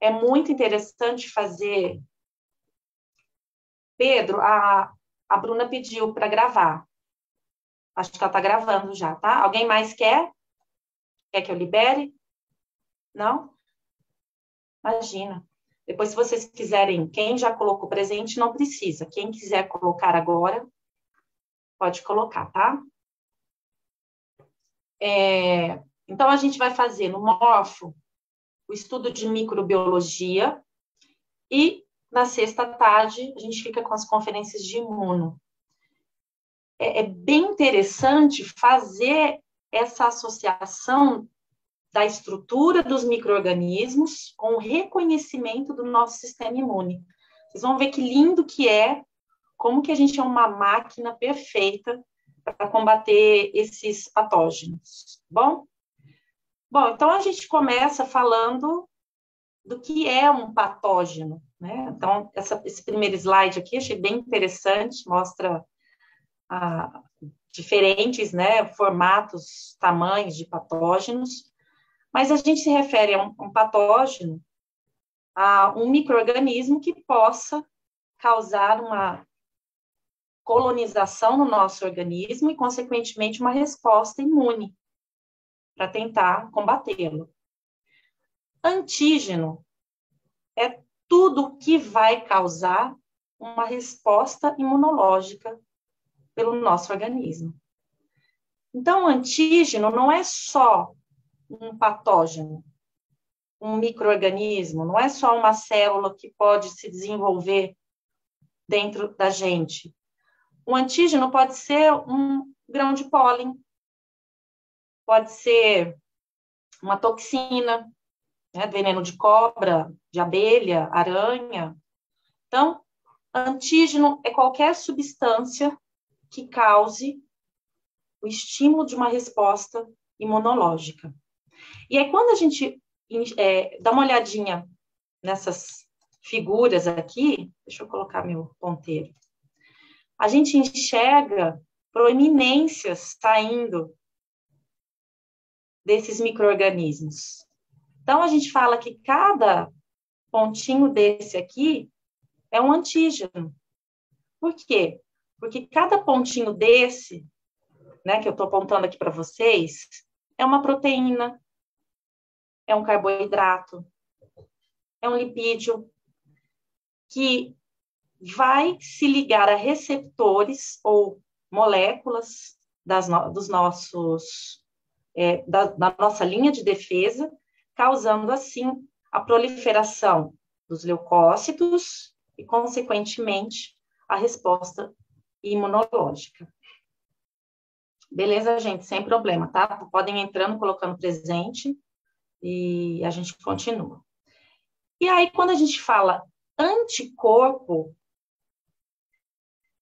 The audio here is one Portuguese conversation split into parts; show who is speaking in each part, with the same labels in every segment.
Speaker 1: é muito interessante fazer... Pedro, a Bruna pediu para gravar. Acho que ela está gravando já, tá? Alguém mais quer? Quer que eu libere? Não? Imagina. Depois, se vocês quiserem, quem já colocou presente, não precisa. Quem quiser colocar agora, pode colocar, tá? Então, a gente vai fazer no Morfo o estudo de microbiologia e na sexta tarde a gente fica com as conferências de imuno. É bem interessante fazer essa associação da estrutura dos micro-organismos com o reconhecimento do nosso sistema imune. Vocês vão ver que lindo que é, como que a gente é uma máquina perfeita para combater esses patógenos. Bom, então a gente começa falando do que é um patógeno, né? Então, esse primeiro slide aqui, achei bem interessante, mostra diferentes, né, formatos, tamanhos de patógenos, mas a gente se refere a um patógeno, a um micro-organismo que possa causar uma colonização no nosso organismo e, consequentemente, uma resposta imune para tentar combatê-lo. Antígeno é tudo que vai causar uma resposta imunológica pelo nosso organismo. Então, o antígeno não é só um patógeno, um micro-organismo, não é só uma célula que pode se desenvolver dentro da gente. O antígeno pode ser um grão de pólen, pode ser uma toxina, né, veneno de cobra, de abelha, aranha. Então, antígeno é qualquer substância que cause o estímulo de uma resposta imunológica. E aí, quando a gente dá uma olhadinha nessas figuras aqui, deixa eu colocar meu ponteiro, a gente enxerga proeminências saindo desses micro-organismos. Então, a gente fala que cada pontinho desse aqui é um antígeno. Por quê? Porque cada pontinho desse, né, que eu estou apontando aqui para vocês, é uma proteína, é um carboidrato, é um lipídio que vai se ligar a receptores ou moléculas dos nossos, da nossa linha de defesa, causando, assim, a proliferação dos leucócitos e, consequentemente, a resposta imunológica. Beleza, gente? Sem problema, tá? Podem ir entrando, colocando presente e a gente continua. E aí, quando a gente fala anticorpo,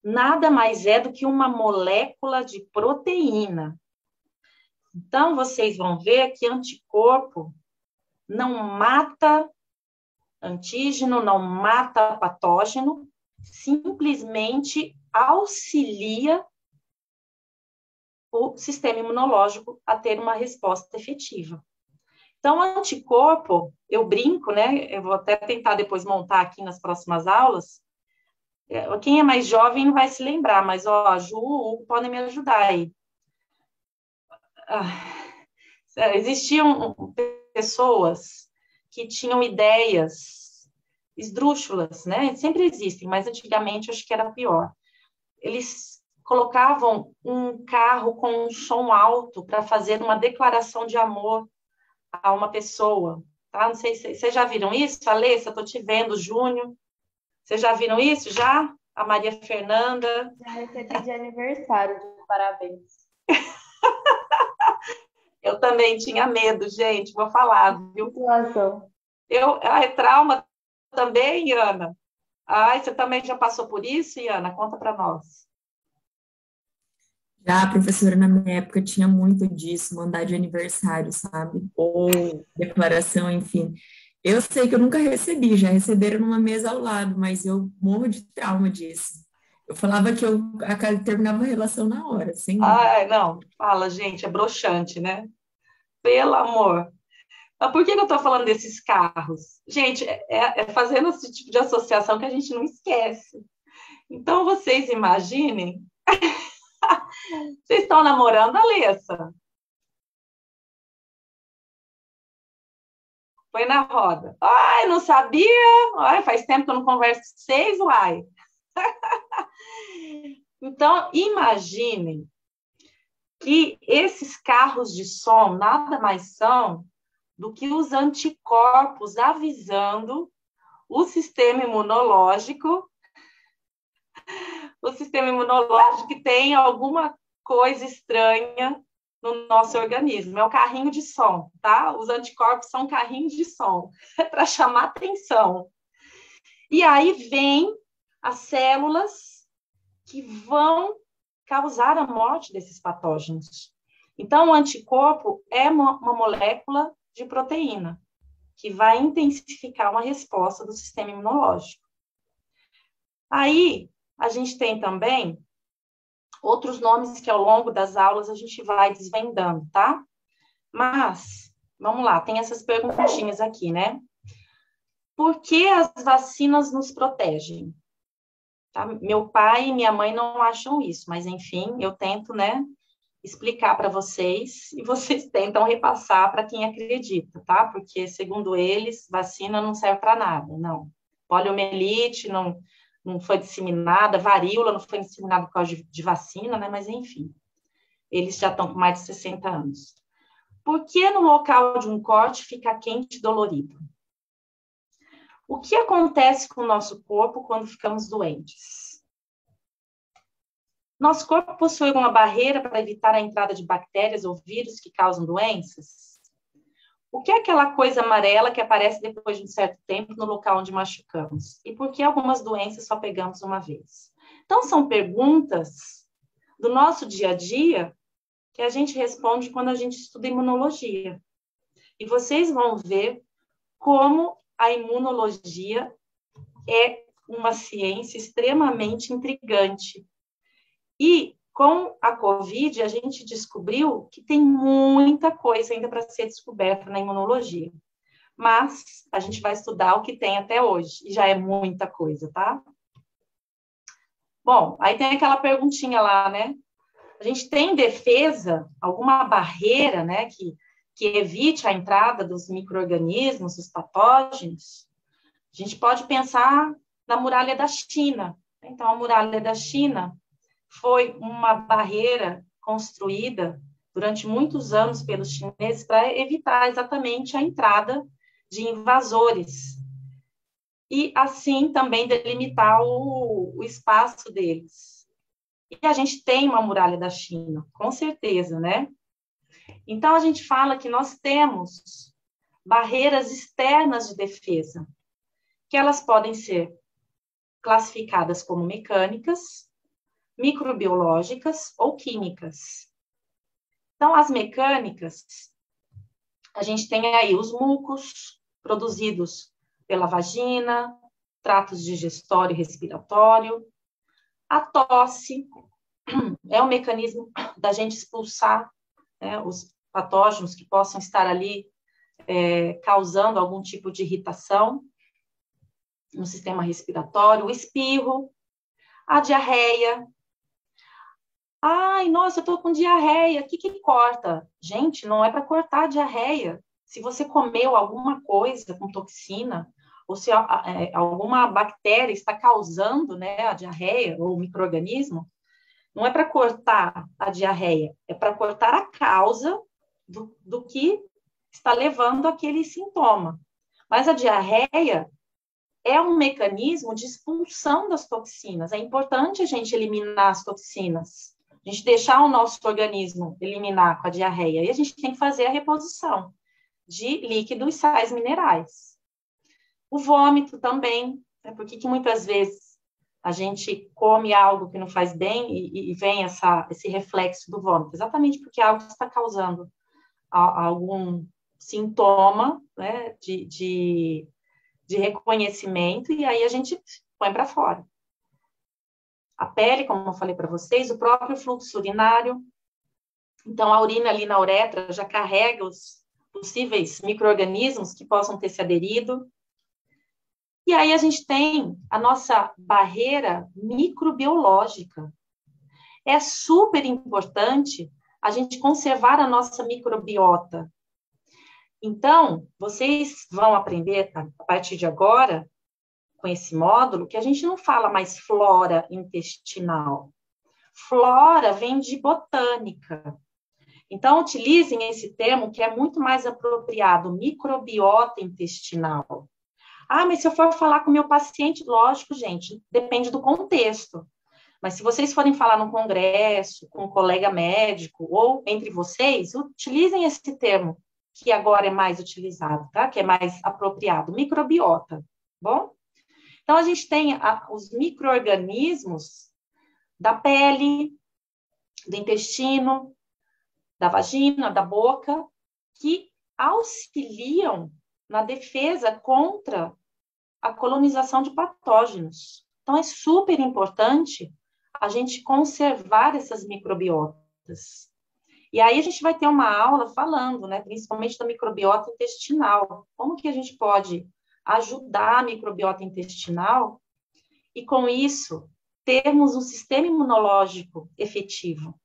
Speaker 1: nada mais é do que uma molécula de proteína. Então, vocês vão ver que anticorpo não mata antígeno, não mata patógeno, simplesmente auxilia o sistema imunológico a ter uma resposta efetiva. Então, anticorpo, eu brinco, né? Eu vou até tentar depois montar aqui nas próximas aulas. Quem é mais jovem não vai se lembrar, mas, ó, a Ju, o Hugo podem me ajudar aí. Existiam pessoas que tinham ideias esdrúxulas, né? Sempre existem, mas antigamente acho que era pior. Eles colocavam um carro com um som alto para fazer uma declaração de amor a uma pessoa, tá? Não sei se vocês já viram isso, Alessa, estou te vendo, Júnior. Vocês já viram isso? Já? A Maria Fernanda?
Speaker 2: Já recebi de aniversário, de parabéns.
Speaker 1: Eu também tinha medo, gente, vou falar, viu?
Speaker 2: Situação.
Speaker 1: É trauma também, Ana? Ai, você também já passou por isso, Ana? Conta para nós.
Speaker 3: Já a professora, na minha época, tinha muito disso, mandar de aniversário, sabe? Ou declaração, enfim. Eu sei que eu nunca recebi, já receberam numa mesa ao lado, mas eu morro de trauma disso. Eu falava que eu terminava a relação na hora, sem dúvida.
Speaker 1: Ai, não, fala, gente, é broxante, né? Pelo amor. Mas por que eu estou falando desses carros? Gente, é fazendo esse tipo de associação que a gente não esquece. Então, vocês imaginem, vocês estão namorando a Alessa. Foi na roda. Ai, não sabia? Ai, faz tempo que eu não converso com vocês, uai. Então, imaginem que esses carros de som nada mais são do que os anticorpos avisando o sistema imunológico que tem alguma coisa estranha no nosso organismo. É o carrinho de som, tá? Os anticorpos são carrinhos de som, para chamar atenção. E aí vem as células que vão causar a morte desses patógenos. Então, o anticorpo é uma molécula de proteína que vai intensificar uma resposta do sistema imunológico. Aí, a gente tem também outros nomes que ao longo das aulas a gente vai desvendando, tá? Mas, vamos lá, tem essas perguntinhas aqui, né? Por que as vacinas nos protegem? Tá? Meu pai e minha mãe não acham isso, mas enfim, eu tento, né, explicar para vocês e vocês tentam repassar para quem acredita, tá? Porque, segundo eles, vacina não serve para nada, não. Poliomielite não foi disseminada, varíola não foi disseminada por causa de vacina, né? Mas, enfim, eles já estão com mais de 60 anos. Por que no local de um corte fica quente e dolorido? O que acontece com o nosso corpo quando ficamos doentes? Nosso corpo possui uma barreira para evitar a entrada de bactérias ou vírus que causam doenças? O que é aquela coisa amarela que aparece depois de um certo tempo no local onde machucamos? E por que algumas doenças só pegamos uma vez? Então, são perguntas do nosso dia a dia que a gente responde quando a gente estuda imunologia. E vocês vão ver como a imunologia é uma ciência extremamente intrigante. E com a Covid, a gente descobriu que tem muita coisa ainda para ser descoberta na imunologia. Mas a gente vai estudar o que tem até hoje, e já é muita coisa, tá? Bom, aí tem aquela perguntinha lá, né? A gente tem defesa, alguma barreira, né, que evite a entrada dos micro-organismos, dos patógenos? A gente pode pensar na muralha da China. Então, a muralha da China foi uma barreira construída durante muitos anos pelos chineses para evitar exatamente a entrada de invasores e, assim, também delimitar o espaço deles. E a gente tem uma muralha da China, com certeza, né? Então, a gente fala que nós temos barreiras externas de defesa, que elas podem ser classificadas como mecânicas, microbiológicas ou químicas. Então, as mecânicas, a gente tem aí os mucos produzidos pela vagina, tratos digestório e respiratório. A tosse é um mecanismo da gente expulsar, né, os patógenos que possam estar ali causando algum tipo de irritação no sistema respiratório. O espirro, a diarreia. Ai, nossa, eu tô com diarreia. O que corta? Gente, não é para cortar a diarreia. Se você comeu alguma coisa com toxina, ou se alguma bactéria está causando, né, a diarreia ou o micro-organismo, não é para cortar a diarreia, é para cortar a causa do que está levando aquele sintoma. Mas a diarreia é um mecanismo de expulsão das toxinas. É importante a gente eliminar as toxinas. A gente deixar o nosso organismo eliminar com a diarreia. E a gente tem que fazer a reposição de líquidos e sais minerais. O vômito também, né? Porque que muitas vezes a gente come algo que não faz bem e vem esse reflexo do vômito? Exatamente porque algo está causando algum sintoma, né, de reconhecimento, e aí a gente põe para fora. A pele, como eu falei para vocês, o próprio fluxo urinário. Então, a urina ali na uretra já carrega possíveis micro-organismos que possam ter se aderido. E aí a gente tem a nossa barreira microbiológica. É super importante a gente conservar a nossa microbiota. Então, vocês vão aprender a partir de agora, com esse módulo, que a gente não fala mais flora intestinal. Flora vem de botânica. Então, utilizem esse termo que é muito mais apropriado, microbiota intestinal. Ah, mas se eu for falar com o meu paciente, lógico, gente, depende do contexto. Mas se vocês forem falar num congresso, com um colega médico, ou entre vocês, utilizem esse termo, que agora é mais utilizado, tá? Que é mais apropriado, microbiota, bom? Então, a gente tem os micro-organismos da pele, do intestino, da vagina, da boca, que auxiliam na defesa contra a colonização de patógenos. Então, é super importante a gente conservar essas microbiotas. E aí a gente vai ter uma aula falando, né, principalmente da microbiota intestinal. Como que a gente pode ajudar a microbiota intestinal e, com isso, termos um sistema imunológico efetivo.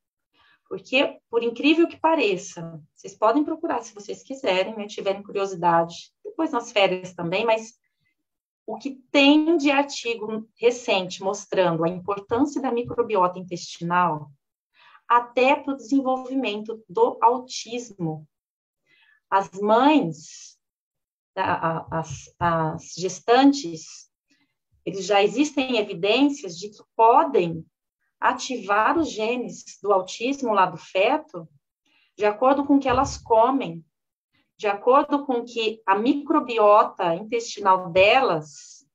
Speaker 1: Porque, por incrível que pareça, vocês podem procurar se vocês quiserem, né, tiverem curiosidade, depois nas férias também, mas o que tem de artigo recente mostrando a importância da microbiota intestinal até para o desenvolvimento do autismo. As mães, as gestantes, eles já existem evidências de que podem ativar os genes do autismo lá do feto, de acordo com o que elas comem, de acordo com o que a microbiota intestinal delas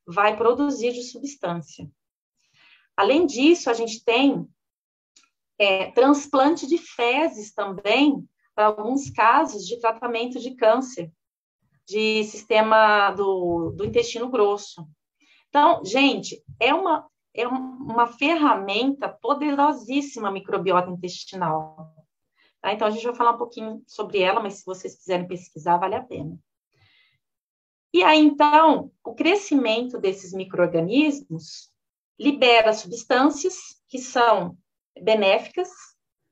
Speaker 1: vai produzir de substância. Além disso, a gente tem transplante de fezes também, para alguns casos de tratamento de câncer, de sistema do intestino grosso. Então, gente, é uma ferramenta poderosíssima a microbiota intestinal. Tá? Então, a gente vai falar um pouquinho sobre ela, mas se vocês quiserem pesquisar, vale a pena. E aí, então, o crescimento desses micro-organismos libera substâncias que são benéficas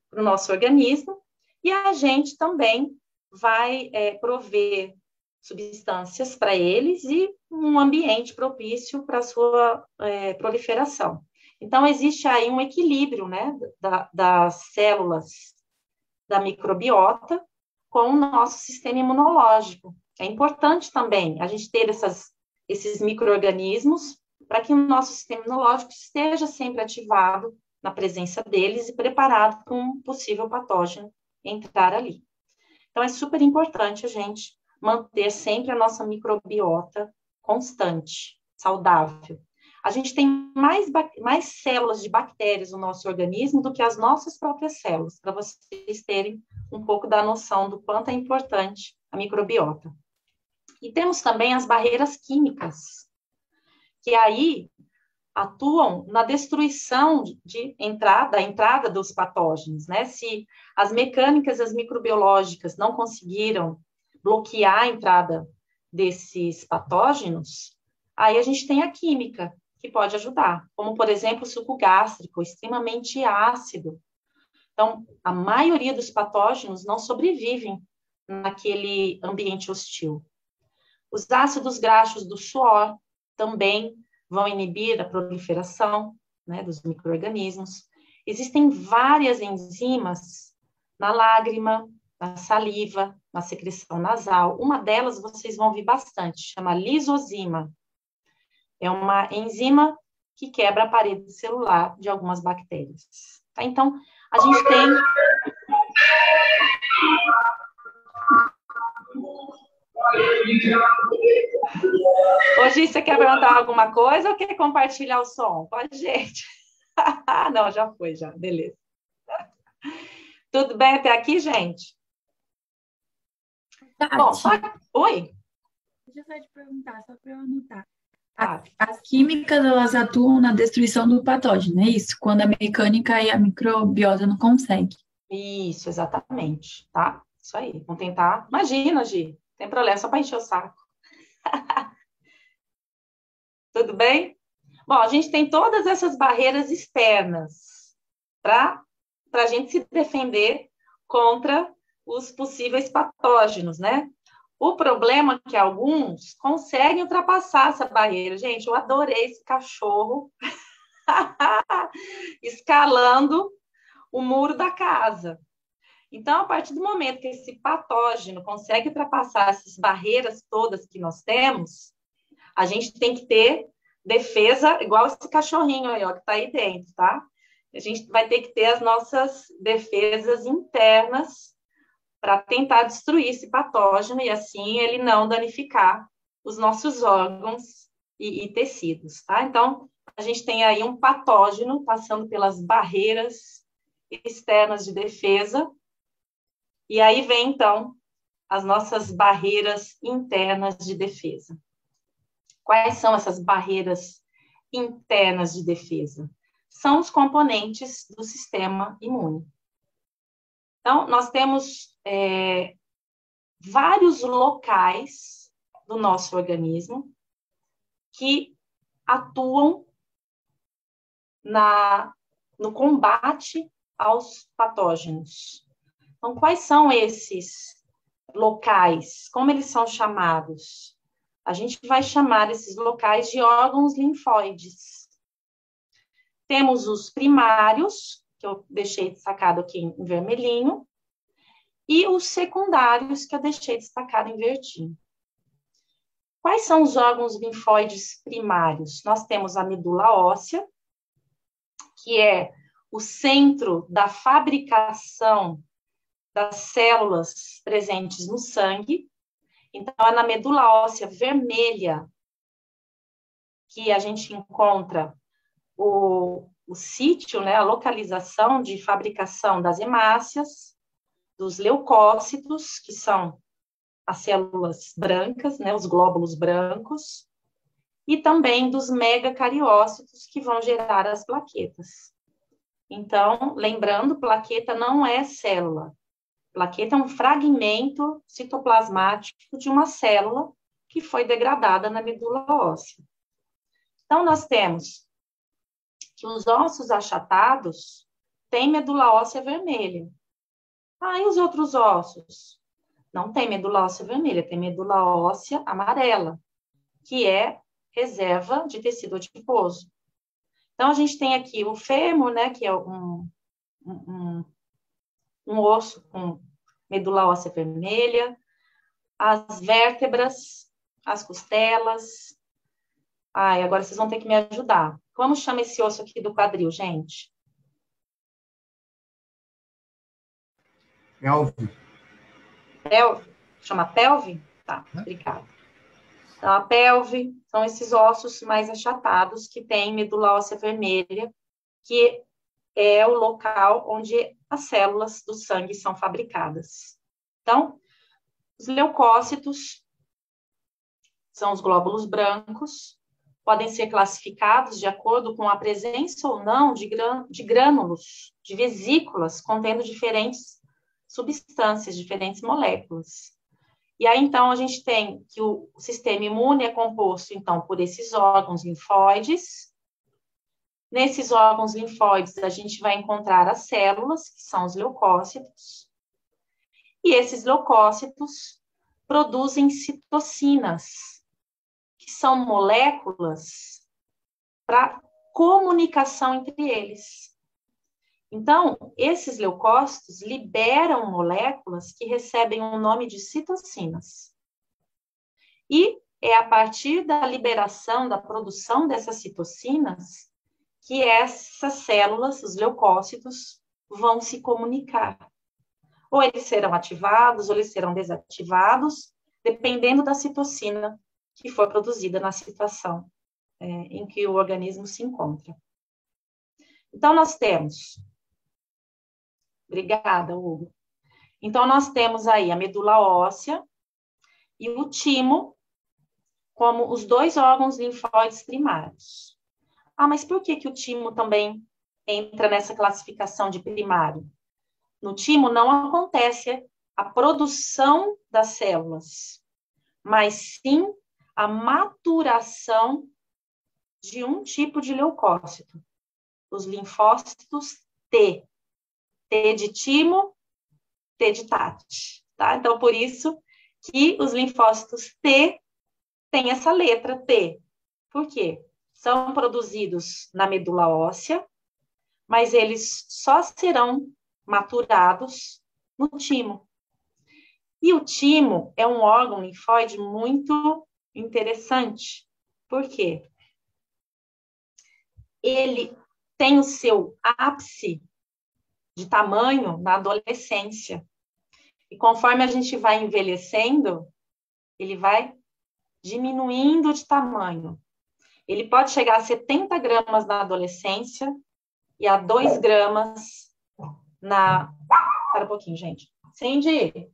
Speaker 1: para o nosso organismo, e a gente também vai prover substâncias para eles e um ambiente propício para a sua proliferação. Então, existe aí um equilíbrio, né, das células da microbiota com o nosso sistema imunológico. É importante também a gente ter esses micro-organismos para que o nosso sistema imunológico esteja sempre ativado na presença deles e preparado para um possível patógeno entrar ali. Então, é super importante a gente manter sempre a nossa microbiota constante, saudável. A gente tem mais células de bactérias no nosso organismo do que as nossas próprias células, para vocês terem um pouco da noção do quanto é importante a microbiota. E temos também as barreiras químicas, que aí atuam na destruição da entrada dos patógenos, né? Se as mecânicas, as microbiológicas não conseguiram bloquear a entrada desses patógenos, aí a gente tem a química, que pode ajudar, como, por exemplo, o suco gástrico, extremamente ácido. Então, a maioria dos patógenos não sobrevivem naquele ambiente hostil. Os ácidos graxos do suor também vão inibir a proliferação, né, dos micro-organismos. Existem várias enzimas na lágrima, na saliva, na secreção nasal. Uma delas vocês vão ouvir bastante, chama lisozima. É uma enzima que quebra a parede celular de algumas bactérias. Tá? Então, a gente tem... Hoje você quer perguntar alguma coisa ou quer compartilhar o som? Pode, gente. Não, já foi, já. Beleza. Tudo bem até aqui, gente?
Speaker 3: Tati,
Speaker 1: Bom, Oi?
Speaker 3: deixa eu só te perguntar, só para eu anotar.
Speaker 1: Tá.
Speaker 3: As químicas, elas atuam na destruição do patógeno, é isso? Quando a mecânica e a microbiota não conseguem.
Speaker 1: Isso, exatamente, tá? Isso aí, vamos tentar. Imagina, Gi, não tem problema, só para encher o saco. Tudo bem? Bom, a gente tem todas essas barreiras externas para a gente se defender contra os possíveis patógenos, né? O problema é que alguns conseguem ultrapassar essa barreira. Gente, eu adorei esse cachorro escalando o muro da casa. Então, a partir do momento que esse patógeno consegue ultrapassar essas barreiras todas que nós temos, a gente tem que ter defesa, igual esse cachorrinho aí, ó, que está aí dentro, tá? A gente vai ter que ter as nossas defesas internas para tentar destruir esse patógeno e assim ele não danificar os nossos órgãos e tecidos, tá? Então, a gente tem aí um patógeno passando pelas barreiras externas de defesa, e aí vem, então, as nossas barreiras internas de defesa. Quais são essas barreiras internas de defesa? São os componentes do sistema imune. Então, nós temos vários locais do nosso organismo que atuam no combate aos patógenos. Então, quais são esses locais? Como eles são chamados? A gente vai chamar esses locais de órgãos linfóides. Temos os primários, que eu deixei destacado aqui em vermelhinho, e os secundários, que eu deixei destacado em verdinho. Quais são os órgãos linfóides primários? Nós temos a medula óssea, que é o centro da fabricação das células presentes no sangue. Então, é na medula óssea vermelha que a gente encontra o sítio, né, a localização de fabricação das hemácias, dos leucócitos, que são as células brancas, né, os glóbulos brancos, e também dos megacariócitos, que vão gerar as plaquetas. Então, lembrando, plaqueta não é célula. Plaqueta é um fragmento citoplasmático de uma célula que foi degradada na medula óssea. Então, nós temos que os ossos achatados têm medula óssea vermelha. E os outros ossos? Não tem medula óssea vermelha, tem medula óssea amarela, que é reserva de tecido adiposo. Então, a gente tem aqui o fêmur, né, que é um osso com medula óssea vermelha, as vértebras, as costelas. Agora vocês vão ter que me ajudar. Como chama esse osso aqui do quadril, gente?
Speaker 4: Pelve.
Speaker 1: Chama pelve? Tá, obrigada. Então, a pelve são esses ossos mais achatados que têm medula óssea vermelha, que é o local onde as células do sangue são fabricadas. Então, os leucócitos são os glóbulos brancos, podem ser classificados de acordo com a presença ou não de grânulos, de vesículas contendo diferentes substâncias, diferentes moléculas. E aí, então, a gente tem que o sistema imune é composto, então, por esses órgãos linfóides. Nesses órgãos linfóides, a gente vai encontrar as células, que são os leucócitos. E esses leucócitos produzem citocinas, que são moléculas para comunicação entre eles. Então, esses leucócitos liberam moléculas que recebem o nome de citocinas. E é a partir da liberação, da produção dessas citocinas, que essas células, os leucócitos, vão se comunicar. Ou eles serão ativados, ou eles serão desativados, dependendo da citocina que for produzida na situação em que o organismo se encontra. Então, nós temos... Obrigada, Hugo. Então, nós temos aí a medula óssea e o timo como os dois órgãos linfóides primários. Mas por que o timo também entra nessa classificação de primário? No timo não acontece a produção das células, mas sim a maturação de um tipo de leucócito, os linfócitos T. T de timo, T de Tate, tá? Então, por isso que os linfócitos T têm essa letra T. Por quê? São produzidos na medula óssea, mas eles só serão maturados no timo. E o timo é um órgão linfóide muito interessante. Por quê? Ele tem o seu ápice de tamanho na adolescência. E conforme a gente vai envelhecendo, ele vai diminuindo de tamanho. Ele pode chegar a 70 gramas na adolescência e a 2 gramas na... Para um pouquinho, gente. Cindy.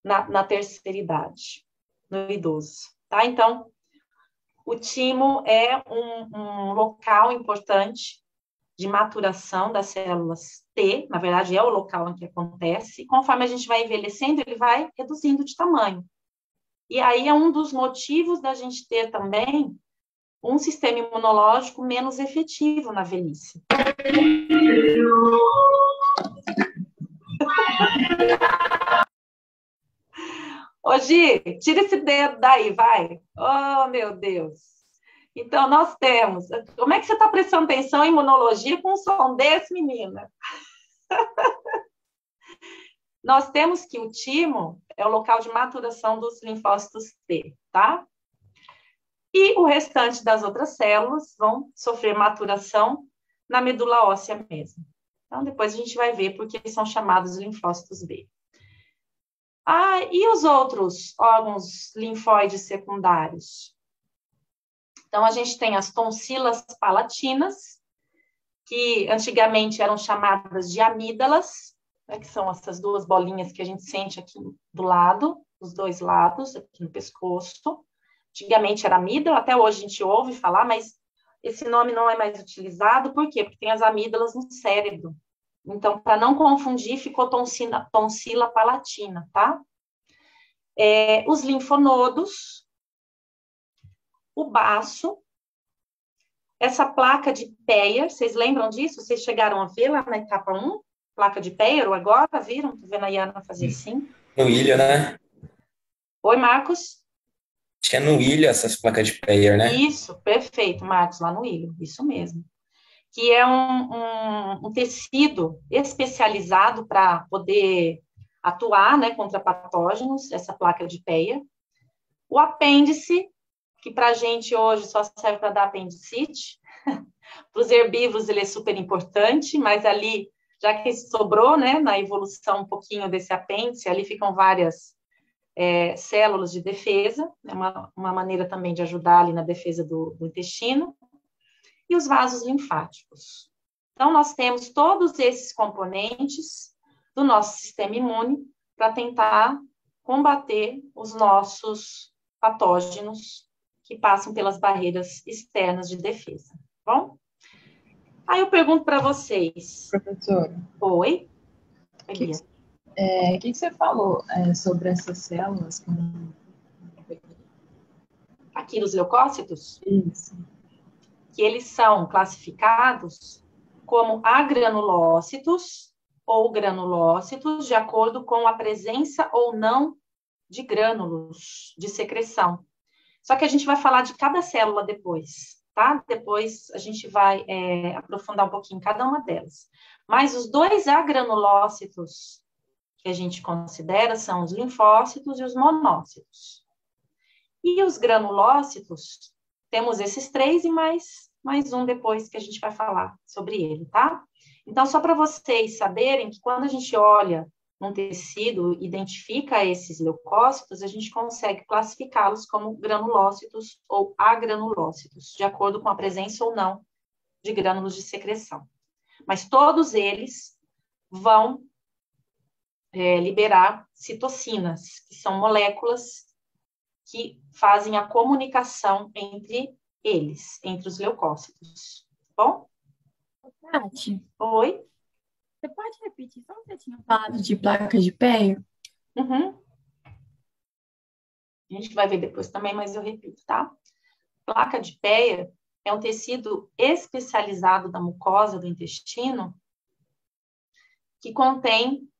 Speaker 1: Na terceira idade, no idoso, tá? Então, o timo é um local importante de maturação das células T, na verdade é o local em que acontece, e conforme a gente vai envelhecendo, ele vai reduzindo de tamanho. E aí é um dos motivos da gente ter também um sistema imunológico menos efetivo na velhice. Ô, Gi, tira esse dedo daí, vai. Oh, meu Deus. Então, nós temos... Como é que você está prestando atenção em imunologia com um som desse, menina? Nós temos que o timo é o local de maturação dos linfócitos T, tá? E o restante das outras células vão sofrer maturação na medula óssea mesmo. Então, depois a gente vai ver porque são chamados linfócitos B. Ah, e os outros órgãos linfóides secundários? Então, a gente tem as tonsilas palatinas, que antigamente eram chamadas de amígdalas, né, que são essas duas bolinhas que a gente sente aqui do lado, dos dois lados, aqui no pescoço. Antigamente era amígdala, até hoje a gente ouve falar, mas esse nome não é mais utilizado, por quê? Porque tem as amígdalas no cérebro. Então, para não confundir, ficou tonsila palatina, tá? Os linfonodos, o baço, essa placa de Peyer, vocês lembram disso? Vocês chegaram a ver lá na etapa 1? Placa de Peyer, ou agora, viram? Tô vendo a Iana fazer assim.
Speaker 4: No ilha, né?
Speaker 1: Oi, Marcos?
Speaker 4: Acho que é no ilha essas placas de Peyer, né?
Speaker 1: Isso, perfeito, Marcos, lá no ilho, isso mesmo. Que é um tecido especializado para poder atuar, né, contra patógenos, essa placa de Peyer. O apêndice, que para a gente hoje só serve para dar apendicite. Para os herbívoros ele é super importante, mas ali, já que sobrou, né, na evolução um pouquinho desse apêndice, ali ficam várias células de defesa, é uma maneira também de ajudar ali na defesa do intestino. E os vasos linfáticos. Então, nós temos todos esses componentes do nosso sistema imune para tentar combater os nossos patógenos que passam pelas barreiras externas de defesa, tá bom? Aí eu pergunto para vocês.
Speaker 5: Professora.
Speaker 1: Oi?
Speaker 5: O que você falou sobre essas células?
Speaker 1: Aqui dos leucócitos?
Speaker 5: Isso.
Speaker 1: Que eles são classificados como agranulócitos ou granulócitos, de acordo com a presença ou não de grânulos de secreção. Só que a gente vai falar de cada célula depois, tá? Depois a gente vai aprofundar um pouquinho cada uma delas. Mas os dois agranulócitos que a gente considera são os linfócitos e os monócitos. E os granulócitos, temos esses três e mais um depois que a gente vai falar sobre ele, tá? Então, só para vocês saberem que quando a gente olha num tecido, identifica esses leucócitos, a gente consegue classificá-los como granulócitos ou agranulócitos, de acordo com a presença ou não de grânulos de secreção. Mas todos eles vão liberar citocinas, que são moléculas que fazem a comunicação entre eles, entre os leucócitos. Bom?
Speaker 3: Tati,
Speaker 1: Oi?
Speaker 5: Você pode repetir só o que você tinha falado de placa de Peyer?
Speaker 1: Uhum. A gente vai ver depois também, mas eu repito, tá? Placa de Peyer é um tecido especializado da mucosa do intestino que contém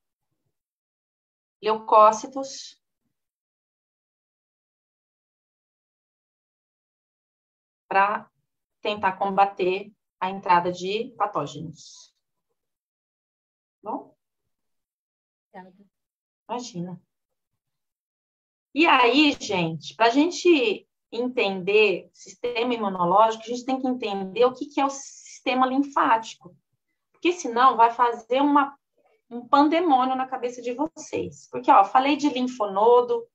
Speaker 1: leucócitos para tentar combater a entrada de patógenos. Bom? Imagina. E aí, gente, para a gente entender sistema imunológico, a gente tem que entender o que é o sistema linfático. Porque senão vai fazer um pandemônio na cabeça de vocês. Porque, ó, falei de linfonodo,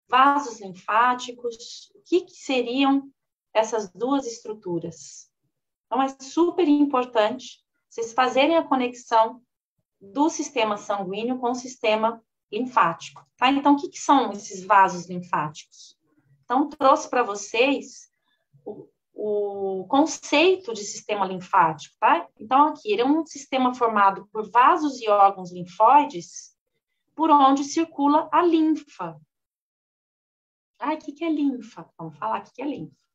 Speaker 1: vasos linfáticos, o que seriam essas duas estruturas? Então, é super importante vocês fazerem a conexão do sistema sanguíneo com o sistema linfático, tá? Então, o que são esses vasos linfáticos? Então, trouxe para vocês o conceito de sistema linfático, tá? Então, aqui, ele é um sistema formado por vasos e órgãos linfóides por onde circula a linfa. Ah, o que é linfa? Vamos falar o que é linfa.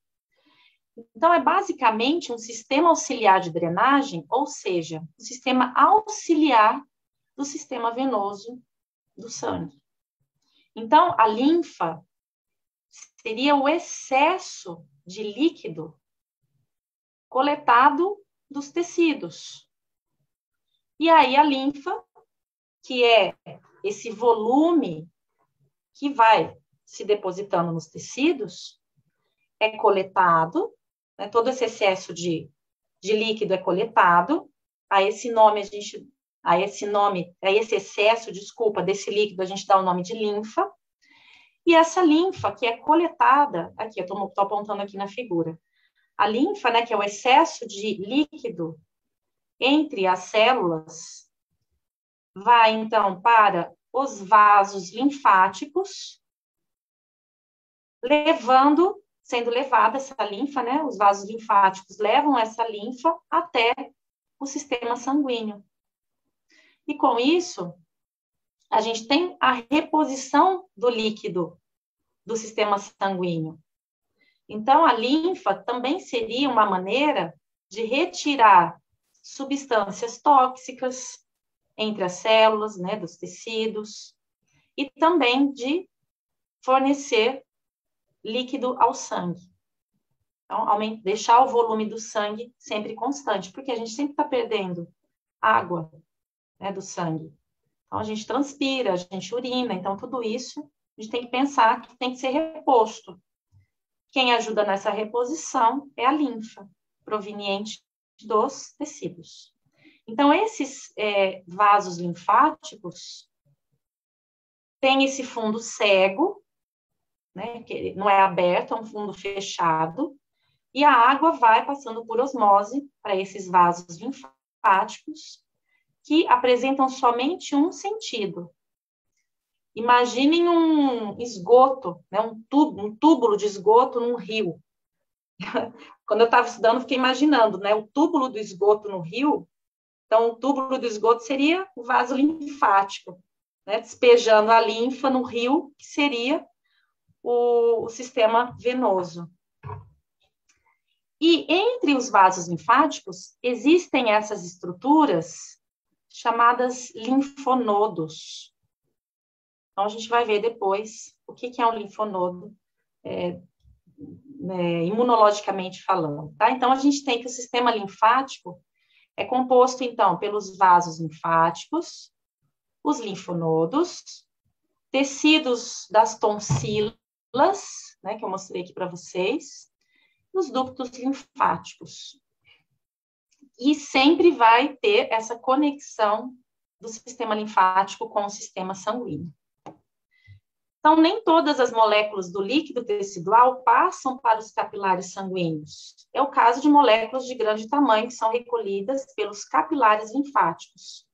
Speaker 1: Então, é basicamente um sistema auxiliar de drenagem, ou seja, um sistema auxiliar do sistema venoso do sangue. Então, a linfa seria o excesso de líquido coletado dos tecidos. E aí, a linfa, que é esse volume que vai se depositando nos tecidos, é coletado, né, todo esse excesso de líquido é coletado, a esse excesso, desculpa, desse líquido, a gente dá o nome de linfa, e essa linfa que é coletada, aqui, eu estou apontando aqui na figura, a linfa, né, que é o excesso de líquido entre as células, vai, então, para os vasos linfáticos, sendo levada essa linfa, né, os vasos linfáticos levam essa linfa até o sistema sanguíneo. E com isso, a gente tem a reposição do líquido do sistema sanguíneo. Então, a linfa também seria uma maneira de retirar substâncias tóxicas entre as células, né, dos tecidos, e também de fornecer líquido ao sangue. Então, deixar o volume do sangue sempre constante, porque a gente sempre está perdendo água, né, do sangue. Então, a gente transpira, a gente urina, então tudo isso a gente tem que pensar que tem que ser reposto. Quem ajuda nessa reposição é a linfa, proveniente dos tecidos. Então, esses vasos linfáticos têm esse fundo cego, né, que não é aberto, é um fundo fechado, e a água vai passando por osmose para esses vasos linfáticos, que apresentam somente um sentido. Imaginem um esgoto, né, um túbulo de esgoto num rio. Quando eu estava estudando, fiquei imaginando, né, o túbulo do esgoto no rio. Então, o túbulo do esgoto seria o vaso linfático, né, despejando a linfa no rio, que seria o sistema venoso. E entre os vasos linfáticos, existem essas estruturas chamadas linfonodos. Então, a gente vai ver depois o que é um linfonodo, imunologicamente falando, tá? Então, a gente tem que o sistema linfático é composto, então, pelos vasos linfáticos, os linfonodos, tecidos das tonsilas, né, que eu mostrei aqui para vocês, os ductos linfáticos. E sempre vai ter essa conexão do sistema linfático com o sistema sanguíneo. Então, nem todas as moléculas do líquido tecidual passam para os capilares sanguíneos. É o caso de moléculas de grande tamanho que são recolhidas pelos capilares linfáticos,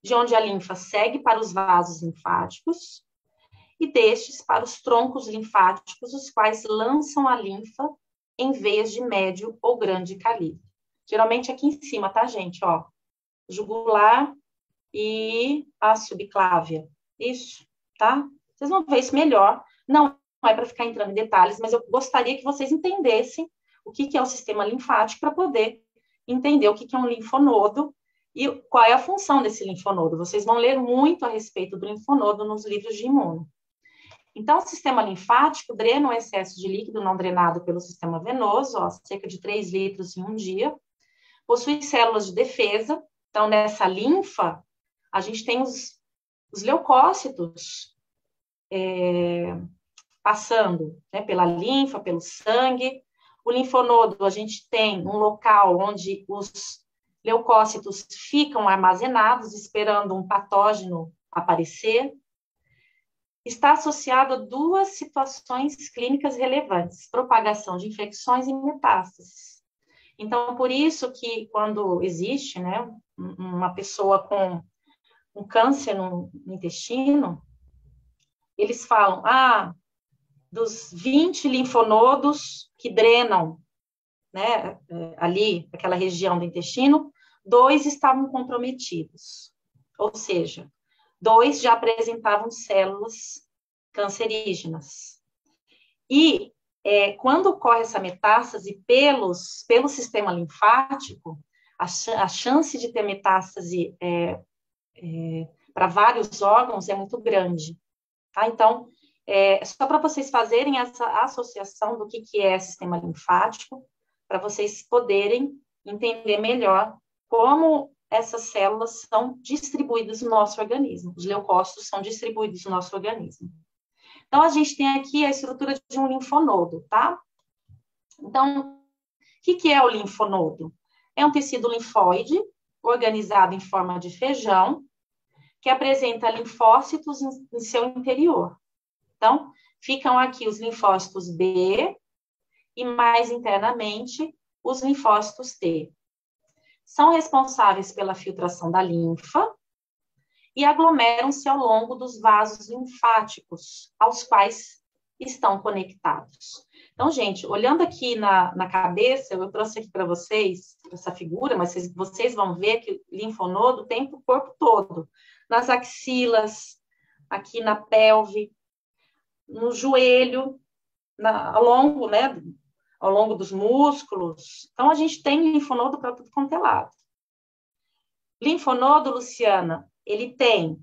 Speaker 1: de onde a linfa segue para os vasos linfáticos e destes para os troncos linfáticos, os quais lançam a linfa em veias de médio ou grande calibre. Geralmente aqui em cima, tá, gente? Ó, jugular e a subclávia. Isso, tá? Vocês vão ver isso melhor. Não é para ficar entrando em detalhes, mas eu gostaria que vocês entendessem o que é o sistema linfático para poder entender o que é um linfonodo e qual é a função desse linfonodo. Vocês vão ler muito a respeito do linfonodo nos livros de imuno. Então, o sistema linfático drena o excesso de líquido não drenado pelo sistema venoso, ó, cerca de 3 litros em um dia. Possui células de defesa. Então, nessa linfa, a gente tem os leucócitos passando, né, pela linfa, pelo sangue. O linfonodo, a gente tem um local onde os leucócitos ficam armazenados, esperando um patógeno aparecer. Está associado a 2 situações clínicas relevantes: propagação de infecções e metástases. Então, por isso que quando existe, né, uma pessoa com um câncer no intestino, eles falam, dos 20 linfonodos que drenam, né, ali, aquela região do intestino, 2 estavam comprometidos. Ou seja, 2 já apresentavam células cancerígenas. E quando ocorre essa metástase pelo sistema linfático, a chance de ter metástase para vários órgãos é muito grande. Tá? Então, só para vocês fazerem essa associação do que é sistema linfático, para vocês poderem entender melhor como essas células são distribuídas no nosso organismo. Os leucócitos são distribuídos no nosso organismo. Então, a gente tem aqui a estrutura de um linfonodo, tá? Então, o que é o linfonodo? É um tecido linfóide, organizado em forma de feijão, que apresenta linfócitos em seu interior. Então, ficam aqui os linfócitos B e, mais internamente, os linfócitos T. São responsáveis pela filtração da linfa e aglomeram-se ao longo dos vasos linfáticos, aos quais estão conectados. Então, gente, olhando aqui na cabeça, eu trouxe aqui para vocês essa figura, mas vocês vão ver que o linfonodo tem para o corpo todo, nas axilas, aqui na pelve, no joelho, ao longo dos músculos. Então, a gente tem linfonodo para tudo quanto é lado. Linfonodo, Luciana, ele tem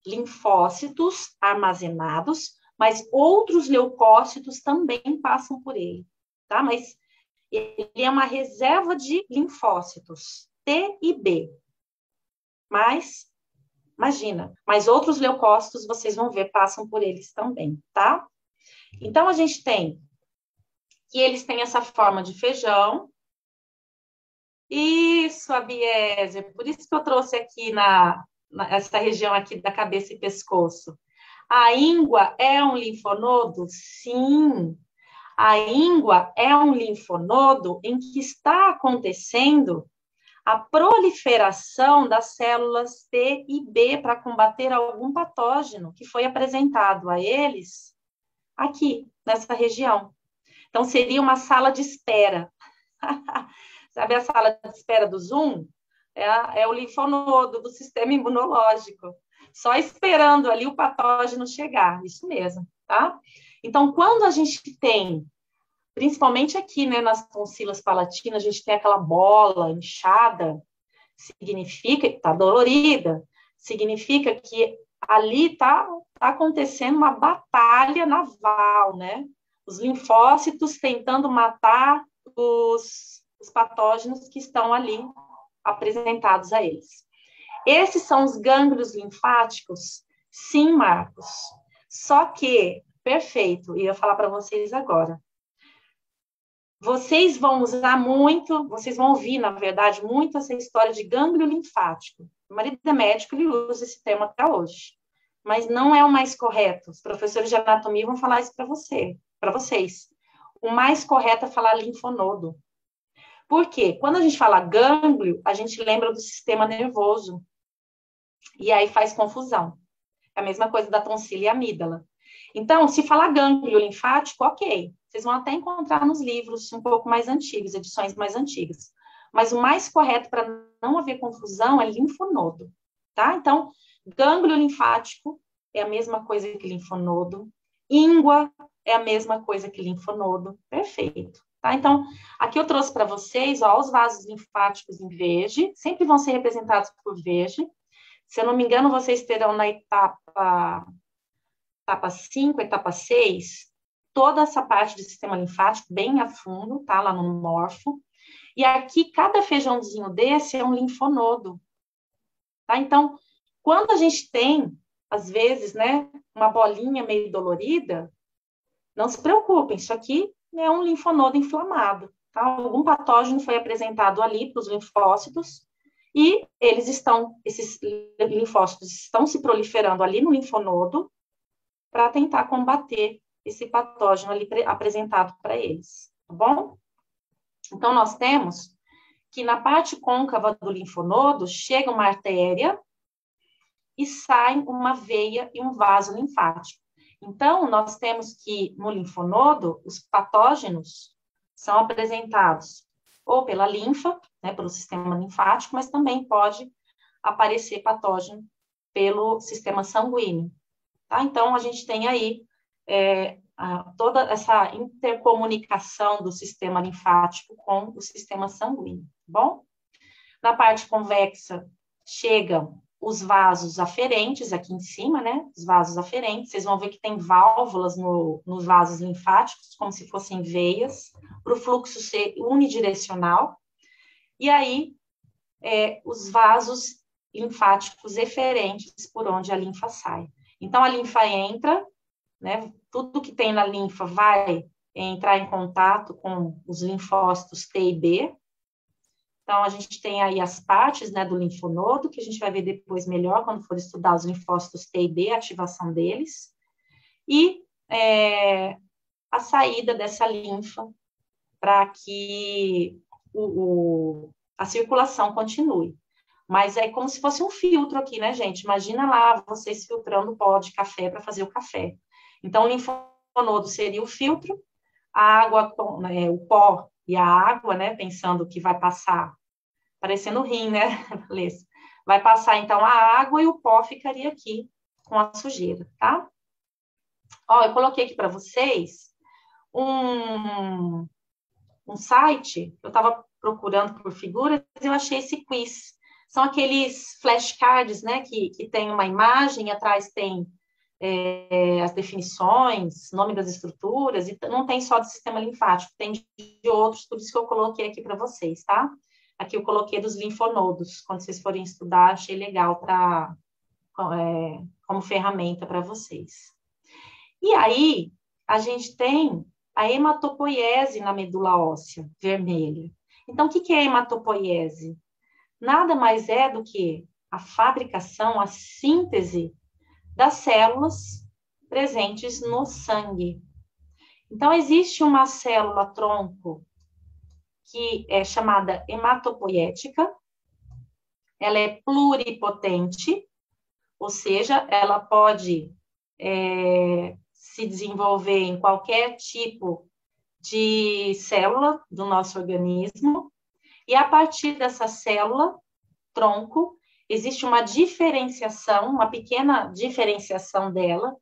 Speaker 1: linfócitos armazenados, mas outros leucócitos também passam por ele, tá? Mas ele é uma reserva de linfócitos, T e B. Mas, imagina, mas outros leucócitos, vocês vão ver, passam por eles também, tá? Então, a gente tem que eles têm essa forma de feijão. Isso, Abiezer, por isso que eu trouxe aqui essa região aqui da cabeça e pescoço. A íngua é um linfonodo? Sim. A íngua é um linfonodo em que está acontecendo a proliferação das células T e B para combater algum patógeno que foi apresentado a eles aqui, nessa região. Então, seria uma sala de espera. Sabe a sala de espera do Zoom? É o linfonodo do sistema imunológico, só esperando ali o patógeno chegar, isso mesmo, tá? Então, quando a gente tem, principalmente aqui, né, nas tonsilas palatinas, a gente tem aquela bola inchada, significa que está dolorida, significa que ali está acontecendo uma batalha naval, né? Os linfócitos tentando matar os patógenos que estão ali apresentados a eles. Esses são os gânglios linfáticos? Sim, Marcos. Só que, perfeito, e eu vou falar para vocês agora. Vocês vão usar muito, vocês vão ouvir, na verdade, muito essa história de gânglio linfático. O marido é médico, ele usa esse termo até hoje. Mas não é o mais correto. Os professores de anatomia vão falar isso para vocês. O mais correto é falar linfonodo. Por quê? Quando a gente fala gânglio, a gente lembra do sistema nervoso. E aí faz confusão. É a mesma coisa da tonsila e amígdala. Então, se falar gânglio linfático, ok. Vocês vão até encontrar nos livros um pouco mais antigos, edições mais antigas. Mas o mais correto para não haver confusão é linfonodo, tá? Então, gânglio linfático é a mesma coisa que linfonodo, íngua é a mesma coisa que linfonodo, perfeito, tá? Então, aqui eu trouxe para vocês, ó, os vasos linfáticos em verde, sempre vão ser representados por verde. Se eu não me engano, vocês terão na etapa 5, etapa 6, toda essa parte do sistema linfático bem a fundo, tá? Lá no morfo. E aqui, cada feijãozinho desse é um linfonodo, tá? Então, quando a gente tem, às vezes, né, uma bolinha meio dolorida, não se preocupem, isso aqui é um linfonodo inflamado, tá? Algum patógeno foi apresentado ali para os linfócitos e esses linfócitos estão se proliferando ali no linfonodo para tentar combater esse patógeno ali apresentado para eles, tá bom? Então, nós temos que na parte côncava do linfonodo chega uma artéria e sai uma veia e um vaso linfático. Então, nós temos que, no linfonodo, os patógenos são apresentados ou pela linfa, né, pelo sistema linfático, mas também pode aparecer patógeno pelo sistema sanguíneo. Tá? Então, a gente tem aí toda essa intercomunicação do sistema linfático com o sistema sanguíneo, tá bom? Na parte convexa, chegam os vasos aferentes aqui em cima, né? Os vasos aferentes, vocês vão ver que tem válvulas nos vasos linfáticos, como se fossem veias, para o fluxo ser unidirecional. E aí, os vasos linfáticos eferentes, por onde a linfa sai. Então, a linfa entra, né? Tudo que tem na linfa vai entrar em contato com os linfócitos T e B. Então, a gente tem aí as partes, né, do linfonodo, que a gente vai ver depois melhor quando for estudar os linfócitos T e B, a ativação deles. E a saída dessa linfa para que a circulação continue. Mas é como se fosse um filtro aqui, né, gente? Imagina lá vocês filtrando pó de café para fazer o café. Então, o linfonodo seria o filtro, a água, o pó e a água, né, pensando que vai passar, parecendo rim, né, vai passar, então, a água e o pó ficaria aqui com a sujeira, tá? Ó, eu coloquei aqui para vocês um site, eu estava procurando por figuras, eu achei esse quiz. São aqueles flashcards, né, que tem uma imagem, e atrás tem as definições, nome das estruturas, e não tem só do sistema linfático, tem de outros, por isso que eu coloquei aqui para vocês, tá? Aqui eu coloquei dos linfonodos, quando vocês forem estudar, achei legal como ferramenta para vocês. E aí, a gente tem a hematopoiese na medula óssea, vermelha. Então, o que é a hematopoiese? Nada mais é do que a fabricação, a síntese das células presentes no sangue. Então, existe uma célula-tronco que é chamada hematopoética, ela é pluripotente, ou seja, ela pode se desenvolver em qualquer tipo de célula do nosso organismo, e a partir dessa célula-tronco, existe uma diferenciação, uma pequena diferenciação dela,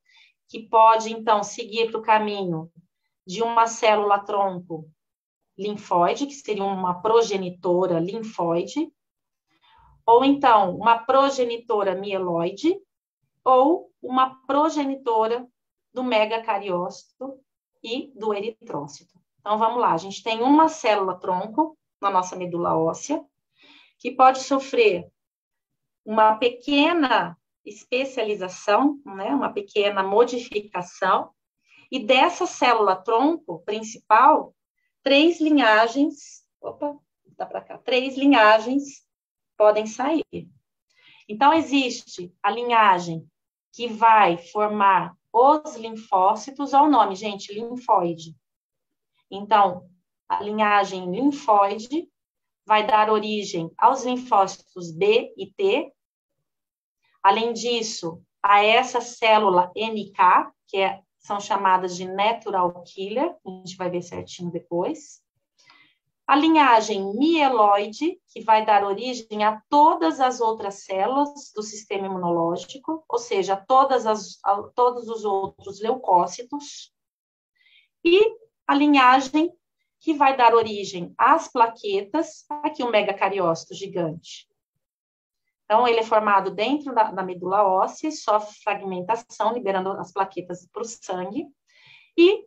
Speaker 1: que pode, então, seguir para o caminho de uma célula-tronco linfóide, que seria uma progenitora linfóide, ou então uma progenitora mieloide, ou uma progenitora do megacariócito e do eritrócito. Então, vamos lá, a gente tem uma célula-tronco na nossa medula óssea, que pode sofrer uma pequena especialização, né, uma pequena modificação, e dessa célula-tronco principal, 3 linhagens podem sair. Então, existe a linhagem que vai formar os linfócitos, olha o nome, gente, linfóide. Então, a linhagem linfóide vai dar origem aos linfócitos B e T. Além disso, a essa célula NK, que são chamadas de natural killer, a gente vai ver certinho depois. A linhagem mieloide, que vai dar origem a todas as outras células do sistema imunológico, ou seja, todos os outros leucócitos. E a linhagem que vai dar origem às plaquetas, aqui o megacariócito gigante. Então, ele é formado dentro da medula óssea, sofre fragmentação, liberando as plaquetas para o sangue, e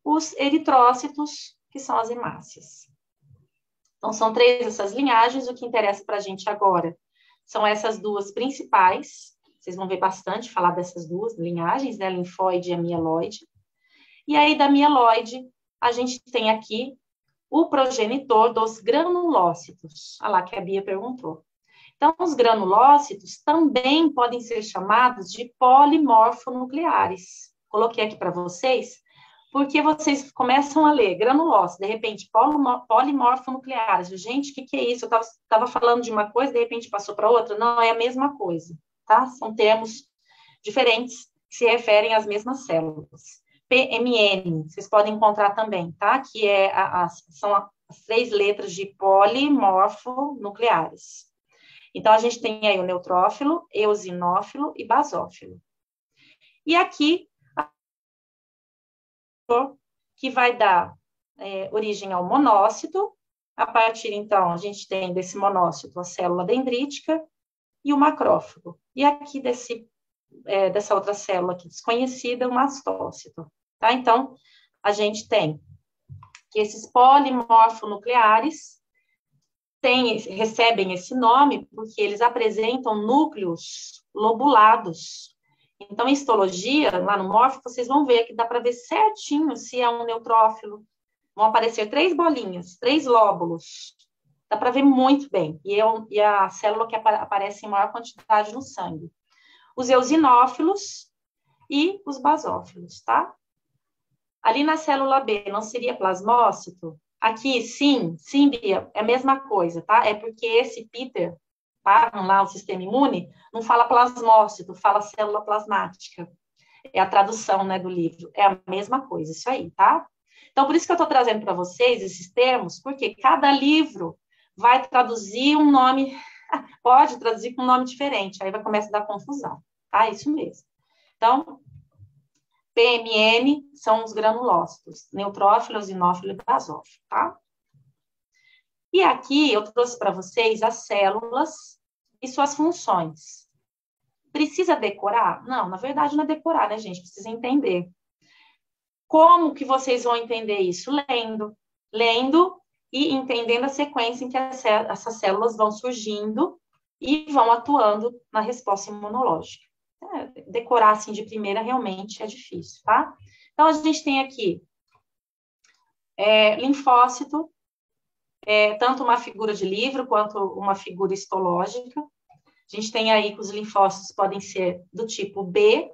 Speaker 1: os eritrócitos, que são as hemácias. Então, são 3 essas linhagens. O que interessa para a gente agora são essas 2 principais. Vocês vão ver bastante falar dessas 2 linhagens, né? Linfóide e a mieloide. E aí, da mieloide, a gente tem aqui o progenitor dos granulócitos. Olha lá que a Bia perguntou. Então, os granulócitos também podem ser chamados de polimorfonucleares. Coloquei aqui para vocês, porque vocês começam a ler granulócitos, de repente, polimorfonucleares. Gente, o que é isso? Eu estava falando de uma coisa, de repente passou para outra. Não, é a mesma coisa, tá? São termos diferentes que se referem às mesmas células. PMN, vocês podem encontrar também, tá? Que são as 3 letras de polimorfonucleares. Então, a gente tem aí o neutrófilo, eosinófilo e basófilo. E aqui, que vai dar origem ao monócito. A partir, então, a gente tem desse monócito a célula dendrítica e o macrófago. E aqui dessa outra célula aqui desconhecida, o mastócito. Tá? Então, a gente tem que esses polimorfonucleares recebem esse nome porque eles apresentam núcleos lobulados. Então, em histologia, lá no morfo, vocês vão ver que dá para ver certinho se é um neutrófilo. Vão aparecer 3 bolinhas, 3 lóbulos. Dá para ver muito bem. E a célula que aparece em maior quantidade no sangue. Os eosinófilos e os basófilos, tá? Ali na célula B, não seria plasmócito? Aqui, sim, Bia, é a mesma coisa, tá? É porque esse Peter, tá? Lá o sistema imune, não fala plasmócito, fala célula plasmática. É a tradução, né, do livro. É a mesma coisa, isso aí, tá? Então, por isso que eu estou trazendo para vocês esses termos, porque cada livro vai traduzir um nome, pode traduzir com um nome diferente, aí vai começar a dar confusão, tá? Isso mesmo. Então, PMN são os granulócitos, neutrófilo, eosinófilo e basófilo, tá? E aqui eu trouxe para vocês as células e suas funções. Precisa decorar? Não, na verdade não é decorar, né, gente? Precisa entender. Como que vocês vão entender isso? Lendo e entendendo a sequência em que essas células vão surgindo e vão atuando na resposta imunológica. Decorar assim de primeira realmente é difícil, tá? Então, a gente tem aqui linfócito, tanto uma figura de livro quanto uma figura histológica. A gente tem aí que os linfócitos podem ser do tipo B,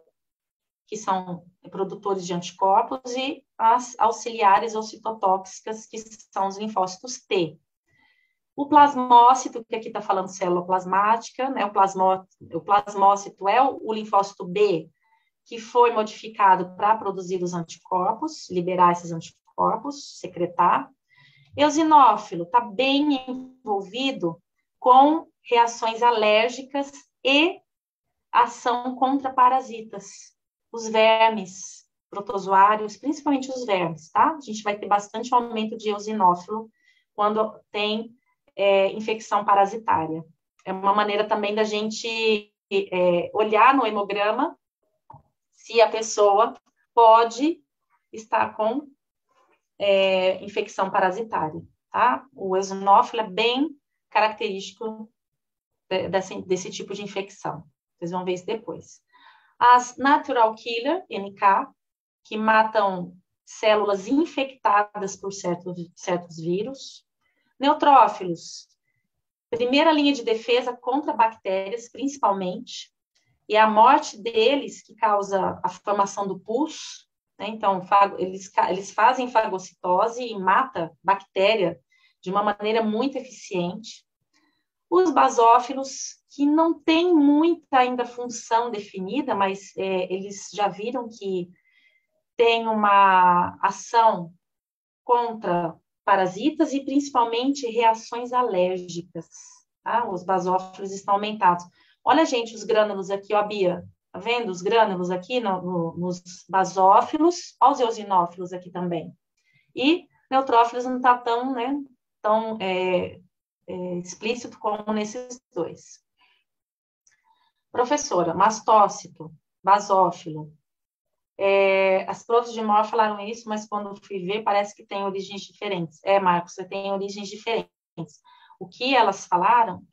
Speaker 1: que são produtores de anticorpos, e as auxiliares ou citotóxicas, que são os linfócitos T. O plasmócito, que aqui está falando célula plasmática, né? O plasmócito é o linfócito B, que foi modificado para produzir os anticorpos, liberar esses anticorpos, secretar. Eosinófilo está bem envolvido com reações alérgicas e ação contra parasitas, os vermes protozoários, principalmente os vermes, tá? A gente vai ter bastante aumento de eosinófilo quando tem infecção parasitária. É uma maneira também da gente olhar no hemograma se a pessoa pode estar com infecção parasitária, tá? O eosinófilo é bem característico desse tipo de infecção. Vocês vão ver isso depois. As natural killer, NK, que matam células infectadas por certos vírus. Neutrófilos, primeira linha de defesa contra bactérias, principalmente, e é a morte deles que causa a formação do pus, né? Então, eles fazem fagocitose e mata bactéria de uma maneira muito eficiente. Os basófilos, que não têm muita ainda função definida, mas eles já viram que tem uma ação contra parasitas e principalmente reações alérgicas, tá? Os basófilos estão aumentados. Olha, gente, os grânulos aqui, ó, Bia, tá vendo os grânulos aqui nos basófilos? Olha os eosinófilos aqui também. E neutrófilos não está tão, né, tão explícito como nesses dois. Professora, mastócito, basófilo. As profs de maior falaram isso, mas quando eu fui ver, parece que tem origens diferentes. Marcos, você tem origens diferentes. O que elas falaram,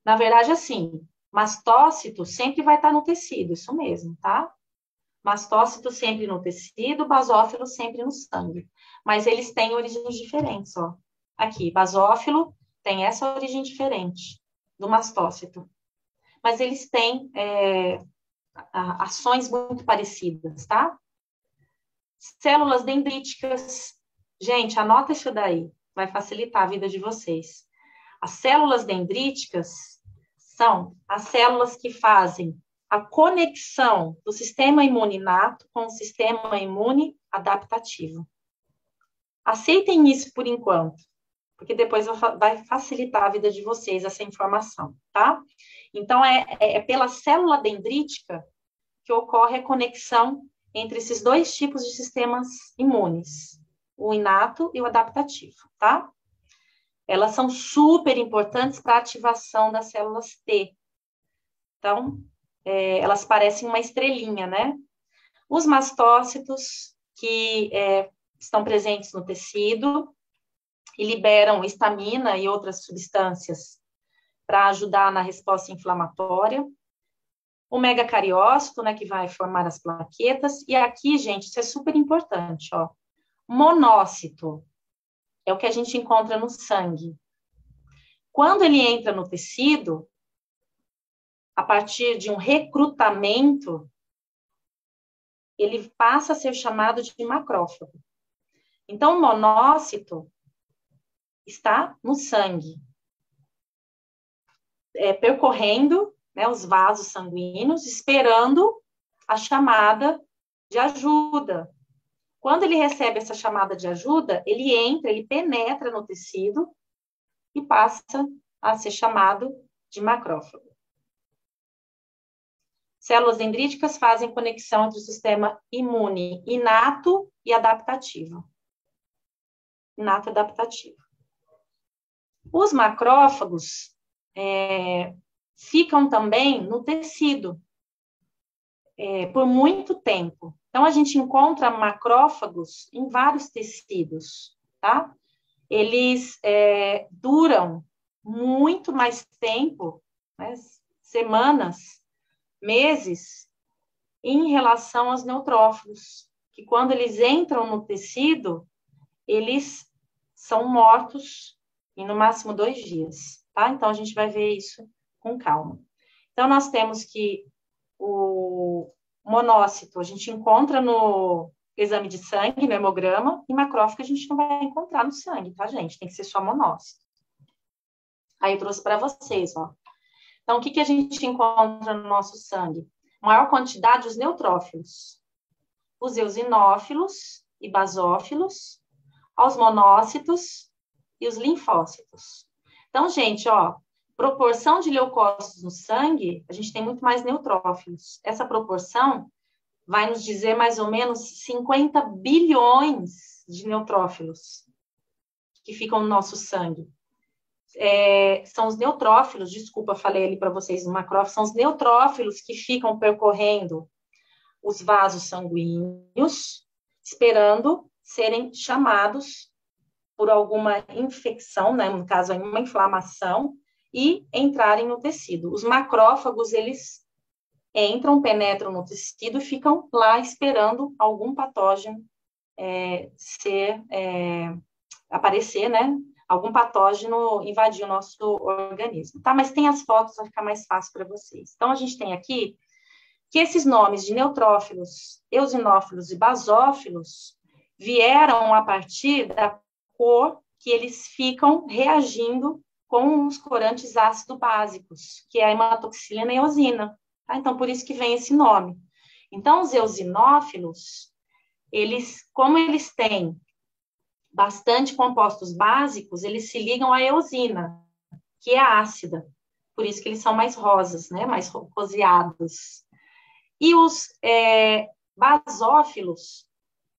Speaker 1: na verdade, assim, mastócito sempre vai estar no tecido, isso mesmo, tá? Mastócito sempre no tecido, basófilo sempre no sangue. Mas eles têm origens diferentes, ó. Aqui, basófilo tem essa origem diferente do mastócito. Mas eles têm ações muito parecidas, tá? Células dendríticas. Gente, anota isso daí, vai facilitar a vida de vocês. As células dendríticas são as células que fazem a conexão do sistema imune inato com o sistema imune adaptativo. Aceitem isso por enquanto, porque depois vai facilitar a vida de vocês essa informação, tá? Então, é pela célula dendrítica que ocorre a conexão entre esses dois tipos de sistemas imunes, o inato e o adaptativo, tá? Elas são super importantes para a ativação das células T. Então, elas parecem uma estrelinha, né? Os mastócitos, que estão presentes no tecido e liberam histamina e outras substâncias para ajudar na resposta inflamatória. O megacariócito, né, que vai formar as plaquetas. E aqui, gente, isso é super importante, ó. Monócito é o que a gente encontra no sangue. Quando ele entra no tecido, a partir de um recrutamento, ele passa a ser chamado de macrófago. Então, o monócito está no sangue, percorrendo, né, os vasos sanguíneos, esperando a chamada de ajuda. Quando ele recebe essa chamada de ajuda, ele entra, ele penetra no tecido e passa a ser chamado de macrófago. Células dendríticas fazem conexão entre o sistema imune inato e adaptativo. Inato e adaptativo. Os macrófagos ficam também no tecido por muito tempo. Então, a gente encontra macrófagos em vários tecidos, tá? Eles duram muito mais tempo, né, semanas, meses, em relação aos neutrófilos, que quando eles entram no tecido, eles são mortos em no máximo 2 dias, tá? Então, a gente vai ver isso com calma. Então, nós temos que o monócito a gente encontra no exame de sangue, no hemograma, e macrófago a gente não vai encontrar no sangue, tá, gente? Tem que ser só monócito. Aí eu trouxe para vocês, ó. Então, o que a gente encontra no nosso sangue? Maior quantidade, os neutrófilos. Os eosinófilos e basófilos, os monócitos e os linfócitos. Então, gente, ó, proporção de leucócitos no sangue, a gente tem muito mais neutrófilos. Essa proporção vai nos dizer mais ou menos 50 bilhões de neutrófilos que ficam no nosso sangue. São os neutrófilos, desculpa, falei ali para vocês do macrófago, são os neutrófilos que ficam percorrendo os vasos sanguíneos, esperando serem chamados por alguma infecção, né, no caso, uma inflamação, e entrarem no tecido. Os macrófagos, eles entram, penetram no tecido e ficam lá esperando algum patógeno aparecer, né? Algum patógeno invadir o nosso organismo, tá? Mas tem as fotos, vai ficar mais fácil para vocês. Então, a gente tem aqui que esses nomes de neutrófilos, eosinófilos e basófilos vieram a partir da cor que eles ficam reagindo com os corantes ácido-básicos, que é a hematoxilina e a eosina. Tá? Então, por isso que vem esse nome. Então, os eosinófilos, como eles têm bastante compostos básicos, eles se ligam à eosina, que é ácida. Por isso que eles são mais rosas, né? Mais roseados. E os basófilos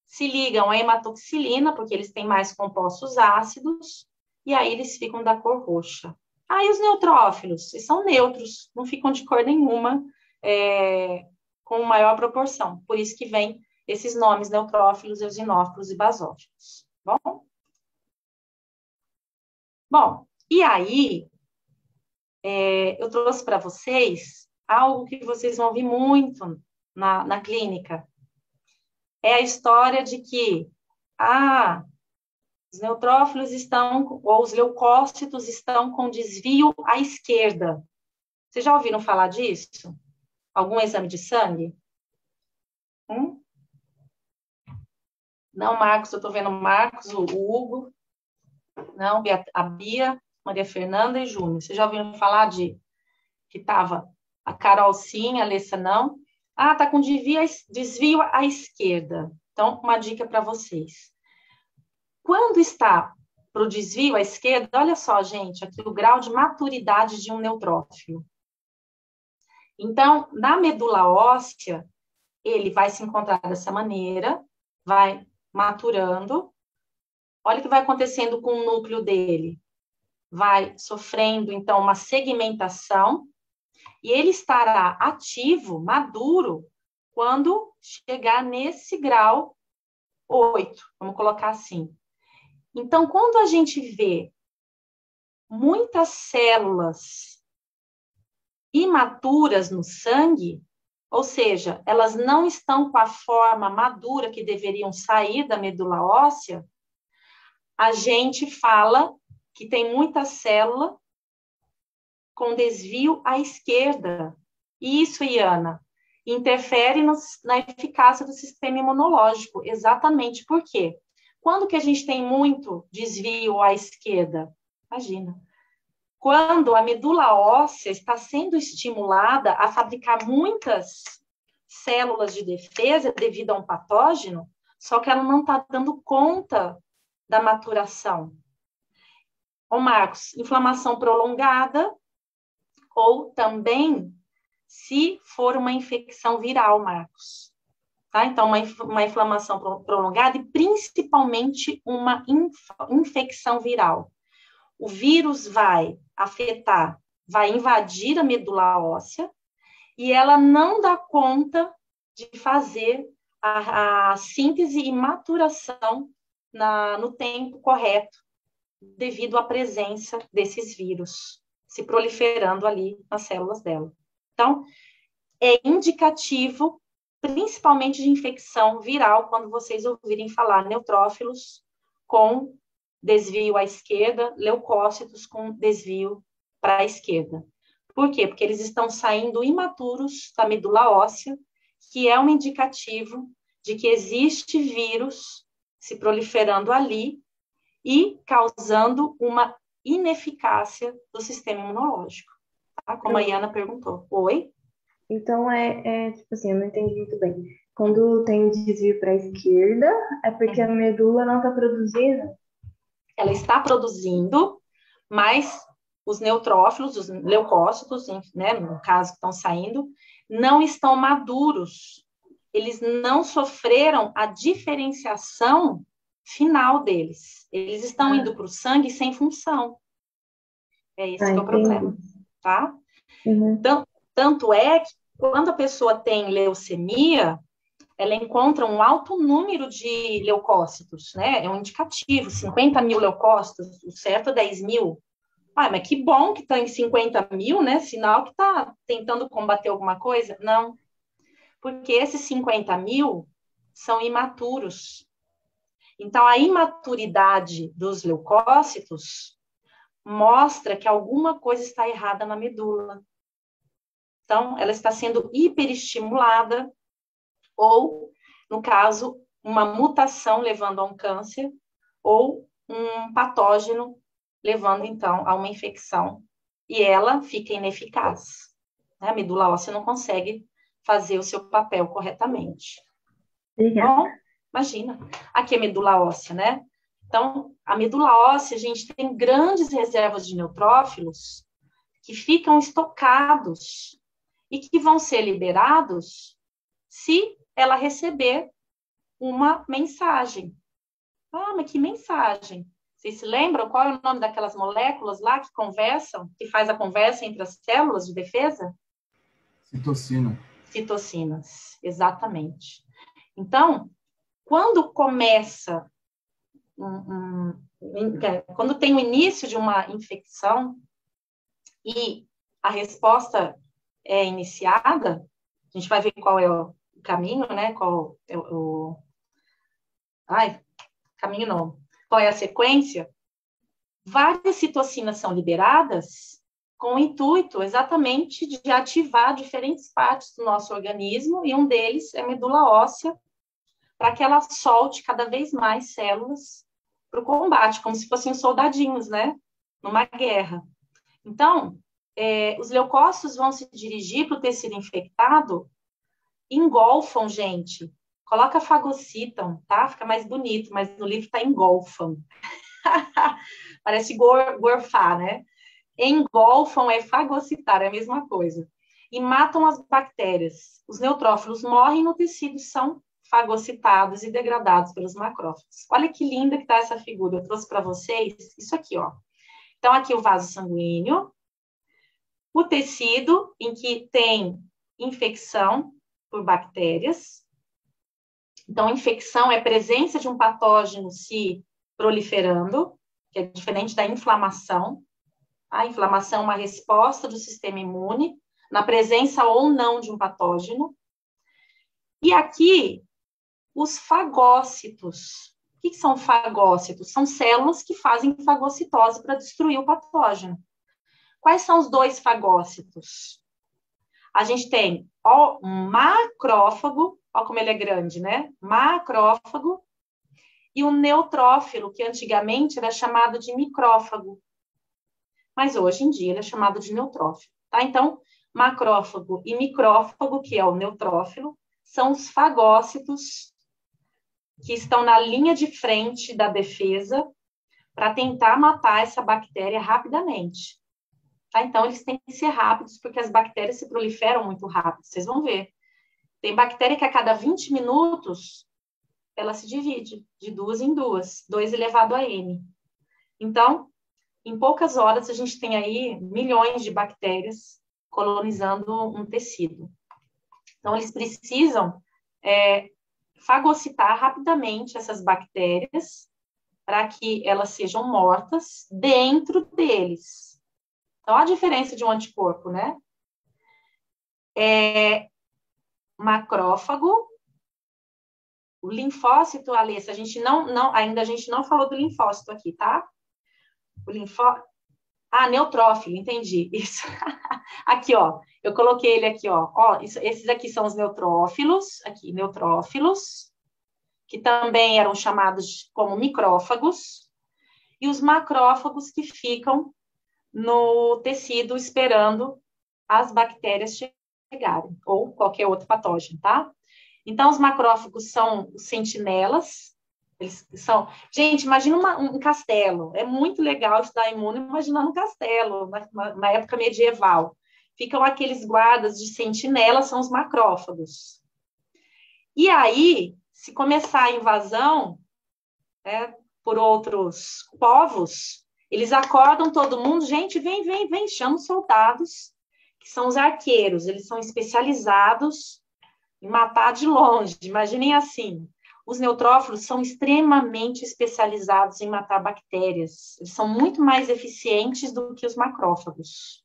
Speaker 1: se ligam à hematoxilina, porque eles têm mais compostos ácidos, e aí eles ficam da cor roxa. Aí os neutrófilos, eles são neutros, não ficam de cor nenhuma, com maior proporção. Por isso que vem esses nomes, neutrófilos, eosinófilos e basófilos. Bom, e aí, eu trouxe para vocês algo que vocês vão ouvir muito na clínica. É a história de que os neutrófilos ou os leucócitos estão com desvio à esquerda. Vocês já ouviram falar disso? Algum exame de sangue? Não, Marcos, eu estou vendo o Marcos, o Hugo. Não, a Bia, Maria Fernanda e Júnior. Vocês já ouviram falar que estava a Carol sim, a Alessa não? Tá com desvio à esquerda. Então, uma dica para vocês. Quando está para o desvio à esquerda, olha só, gente, aqui o grau de maturidade de um neutrófilo. Então, na medula óssea, ele vai se encontrar dessa maneira, vai maturando. Olha o que vai acontecendo com o núcleo dele. Vai sofrendo, então, uma segmentação, e ele estará ativo, maduro, quando chegar nesse grau 8, vamos colocar assim. Então, quando a gente vê muitas células imaturas no sangue, ou seja, elas não estão com a forma madura que deveriam sair da medula óssea, a gente fala que tem muita célula com desvio à esquerda. Isso, Iana, interfere na eficácia do sistema imunológico. Exatamente por quê? Quando que a gente tem muito desvio à esquerda? Imagina. Quando a medula óssea está sendo estimulada a fabricar muitas células de defesa devido a um patógeno, só que ela não está dando conta da maturação. Marcos, inflamação prolongada, ou também se for uma infecção viral, Marcos. Tá? Então, uma inflamação prolongada e principalmente uma infecção viral. O vírus vai afetar, vai invadir a medula óssea e ela não dá conta de fazer a síntese e maturação no tempo correto, devido à presença desses vírus se proliferando ali nas células dela. Então, é indicativo, principalmente de infecção viral, quando vocês ouvirem falar neutrófilos com desvio à esquerda, leucócitos com desvio para a esquerda. Por quê? Porque eles estão saindo imaturos da medula óssea, que é um indicativo de que existe vírus se proliferando ali e causando uma ineficácia do sistema imunológico. Tá? Como a Iana perguntou. Oi?
Speaker 2: Então, tipo assim, eu não entendi muito bem. Quando tem desvio para a esquerda, é porque a medula não está produzindo?
Speaker 1: Ela está produzindo, mas os neutrófilos, os leucócitos, né, no caso que estão saindo, não estão maduros. Eles não sofreram a diferenciação final deles. Eles estão indo para o sangue sem função. É esse que é o problema, tá? Então, tanto é que quando a pessoa tem leucemia, ela encontra um alto número de leucócitos, né? É um indicativo, 50 mil leucócitos, o certo é 10 mil. Mas que bom que está em 50 mil, né? Sinal que está tentando combater alguma coisa? Não. Porque esses 50 mil são imaturos. Então, a imaturidade dos leucócitos mostra que alguma coisa está errada na medula. Então, ela está sendo hiperestimulada ou, no caso, uma mutação levando a um câncer ou um patógeno levando, então, a uma infecção. E ela fica ineficaz. Né? A medula óssea não consegue fazer o seu papel corretamente. Bom, imagina. Aqui é medula óssea, né? Então, a medula óssea, a gente tem grandes reservas de neutrófilos que ficam estocados e que vão ser liberados se ela receber uma mensagem. Ah, mas que mensagem? Vocês se lembram qual é o nome daquelas moléculas lá que conversam, que faz a conversa entre as células de defesa?
Speaker 6: Citocina.
Speaker 1: Citocinas, exatamente. Então, quando começa, quando tem o início de uma infecção e a resposta é iniciada, a gente vai ver qual é o caminho, né? Qual é caminho não. Qual é a sequência? Várias citocinas são liberadas com o intuito exatamente de ativar diferentes partes do nosso organismo, e um deles é a medula óssea, para que ela solte cada vez mais células para o combate, como se fossem soldadinhos, né? Numa guerra. Então, os leucócitos vão se dirigir para o tecido infectado, engolfam, gente. Coloca fagocitam, tá? Fica mais bonito, mas no livro tá engolfam. Parece gorfar, né? Engolfam é fagocitar, é a mesma coisa. E matam as bactérias. Os neutrófilos morrem no tecido, são fagocitados e degradados pelos macrófagos. Olha que linda que tá essa figura. Eu trouxe para vocês isso aqui, ó. Então, aqui o vaso sanguíneo, o tecido em que tem infecção por bactérias. Então, infecção é presença de um patógeno se proliferando, que é diferente da inflamação. A inflamação é uma resposta do sistema imune na presença ou não de um patógeno. E aqui, os fagócitos. O que são fagócitos? São células que fazem fagocitose para destruir o patógeno. Quais são os dois fagócitos? A gente tem um macrófago, olha como ele é grande, né? Macrófago, e o neutrófilo, que antigamente era chamado de micrófago, mas hoje em dia ele é chamado de neutrófilo, tá? Então, macrófago e micrófago, que é o neutrófilo, são os fagócitos que estão na linha de frente da defesa para tentar matar essa bactéria rapidamente. Tá? Então, eles têm que ser rápidos, porque as bactérias se proliferam muito rápido, vocês vão ver. Tem bactéria que a cada 20 minutos ela se divide de 2 em 2, 2 elevado a n. Então, em poucas horas, a gente tem aí milhões de bactérias colonizando um tecido. Então, eles precisam fagocitar rapidamente essas bactérias para que elas sejam mortas dentro deles. Então, a diferença de um anticorpo, né? Macrófago, o linfócito, Alessa, a gente ainda a gente não falou do linfócito aqui, tá? Neutrófilo, entendi. Isso. Aqui, ó, eu coloquei ele aqui, ó. Esses aqui são os neutrófilos, aqui, neutrófilos, que também eram chamados como micrófagos, e os macrófagos que ficam no tecido esperando as bactérias chegarem, ou qualquer outro patógeno, tá? Então, os macrófagos são os sentinelas. Eles são... Gente, imagina um castelo. É muito legal estudar imune imaginando um castelo, na época medieval. Ficam aqueles guardas de sentinela, são os macrófagos. E aí, se começar a invasão por outros povos, eles acordam todo mundo. Gente, vem, chama os soldados, que são os arqueiros. Eles são especializados em matar de longe. Imaginem assim, os neutrófilos são extremamente especializados em matar bactérias. Eles são muito mais eficientes do que os macrófagos.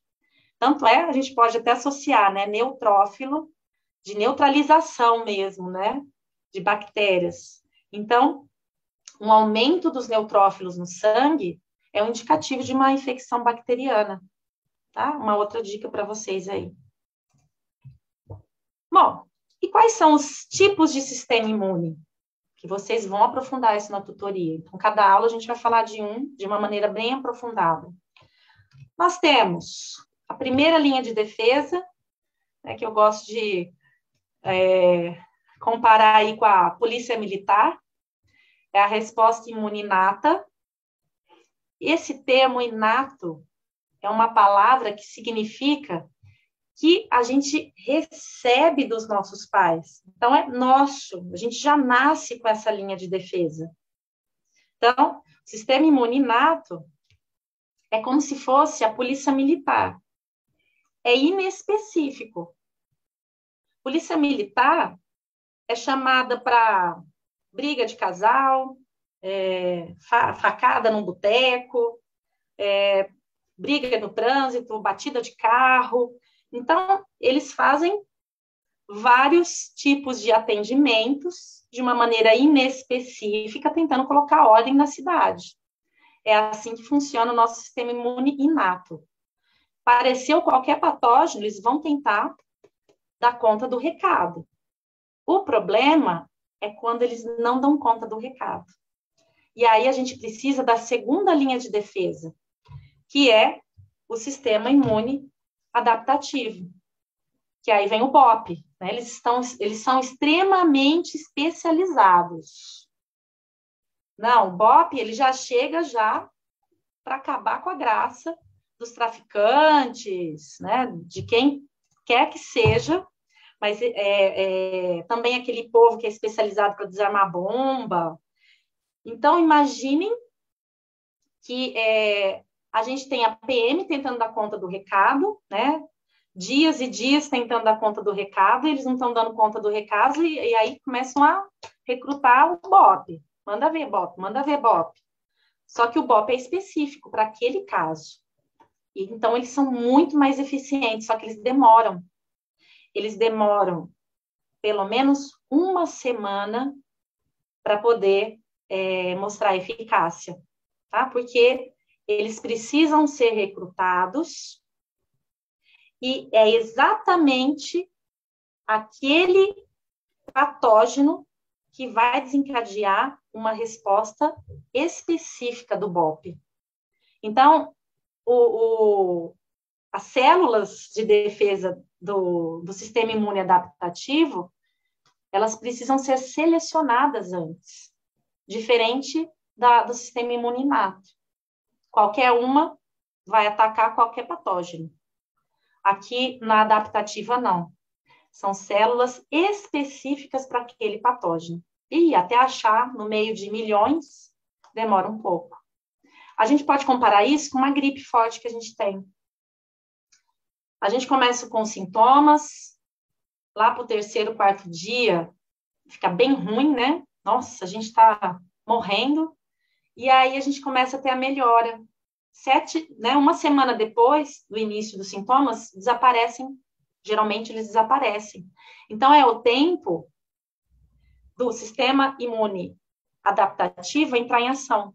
Speaker 1: Tanto a gente pode até associar, né, neutrófilo, de neutralização mesmo, né, de bactérias. Então, um aumento dos neutrófilos no sangue é um indicativo de uma infecção bacteriana, tá? Uma outra dica para vocês aí. Bom, e quais são os tipos de sistema imune? Que vocês vão aprofundar isso na tutoria. Então, cada aula a gente vai falar de uma maneira bem aprofundada. Nós temos a primeira linha de defesa, né, que eu gosto de comparar aí com a polícia militar, é a resposta imune inata. Esse termo inato é uma palavra que significa que a gente recebe dos nossos pais. Então, é nosso, a gente já nasce com essa linha de defesa. Então, o sistema imune inato é como se fosse a polícia militar. É inespecífico. Polícia militar é chamada para briga de casal, facada num boteco, briga no trânsito, batida de carro. Então, eles fazem vários tipos de atendimentos de uma maneira inespecífica, tentando colocar ordem na cidade. É assim que funciona o nosso sistema imune inato. Apareceu qualquer patógeno, eles vão tentar dar conta do recado. O problema é quando eles não dão conta do recado. E aí a gente precisa da segunda linha de defesa, que é o sistema imune adaptativo. Que aí vem o BOP, né? Eles são extremamente especializados. Não, o BOP, ele já chega para acabar com a graça dos traficantes, né? De quem quer que seja, mas também aquele povo que é especializado para desarmar bomba. Então, imaginem que a gente tem a PM tentando dar conta do recado, né? Dias e dias tentando dar conta do recado, eles não estão dando conta do recado, e aí começam a recrutar o BOP. Manda ver, BOP, manda ver, BOP. Só que o BOP é específico para aquele caso. E, então, eles são muito mais eficientes, só que eles demoram. Eles demoram pelo menos uma semana para poder mostrar eficácia, tá? Porque eles precisam ser recrutados e é exatamente aquele patógeno que vai desencadear uma resposta específica do BOP. Então, as células de defesa do sistema imune adaptativo, elas precisam ser selecionadas antes, diferente do sistema imune inato. Qualquer uma vai atacar qualquer patógeno. Aqui, na adaptativa, não. São células específicas para aquele patógeno. E até achar no meio de milhões, demora um pouco. A gente pode comparar isso com uma gripe forte que a gente tem. A gente começa com sintomas, lá para o 3º, 4º dia, fica bem ruim, né? Nossa, a gente está morrendo. E aí a gente começa a ter a melhora. Uma semana depois do início dos sintomas, desaparecem. Geralmente eles desaparecem. Então, é o tempo do sistema imune adaptativo entrar em ação.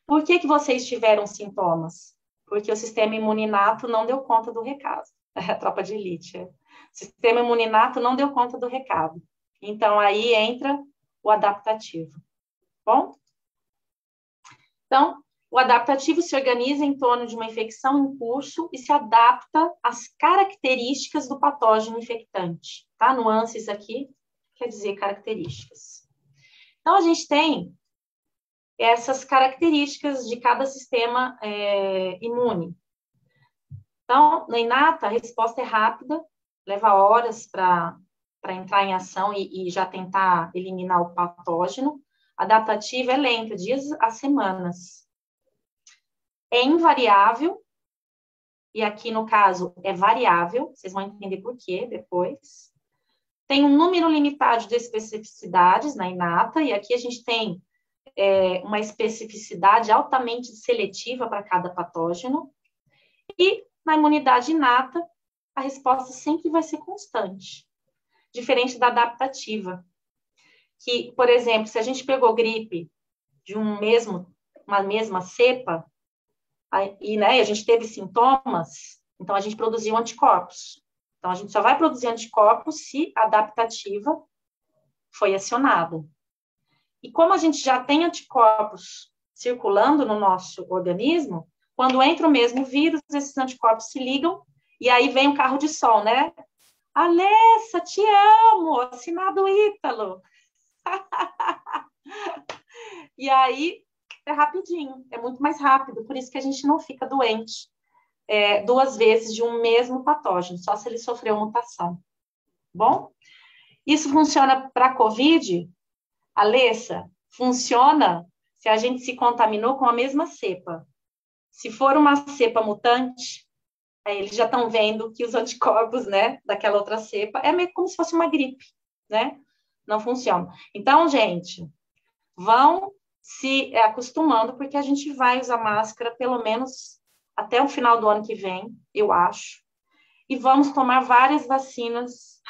Speaker 1: Por que vocês tiveram sintomas? Porque o sistema imune inato não deu conta do recado. É a tropa de elite. O sistema imune inato não deu conta do recado. Então, aí entra o adaptativo. Bom? Então, o adaptativo se organiza em torno de uma infecção em curso e se adapta às características do patógeno infectante. Tá? Nuances aqui quer dizer características. Então, a gente tem essas características de cada sistema imune. Então, na inata, a resposta é rápida, leva horas para entrar em ação e já tentar eliminar o patógeno. Adaptativa é lenta, dias a semanas. É invariável, e aqui no caso é variável, vocês vão entender por quê depois. Tem um número limitado de especificidades na inata, e aqui a gente tem uma especificidade altamente seletiva para cada patógeno. E na imunidade inata, a resposta sempre vai ser constante, diferente da adaptativa. Que, por exemplo, se a gente pegou gripe de uma mesma cepa, e a gente teve sintomas, então a gente produziu anticorpos. Então, a gente só vai produzir anticorpos se a adaptativa foi acionada. E como a gente já tem anticorpos circulando no nosso organismo, quando entra o mesmo vírus, esses anticorpos se ligam, e aí vem o carro de som, né? Alessa, te amo, assinado Ítalo. E aí é rapidinho, é muito mais rápido, por isso que a gente não fica doente duas vezes de um mesmo patógeno, só se ele sofreu mutação. Bom? Isso funciona para a COVID, Alessa? Funciona se a gente se contaminou com a mesma cepa. Se for uma cepa mutante, aí eles já estão vendo que os anticorpos, né, daquela outra cepa é meio como se fosse uma gripe, né? Não funciona. Então, gente, vão se acostumando, porque a gente vai usar máscara pelo menos até o final do ano que vem, eu acho. E vamos tomar várias vacinas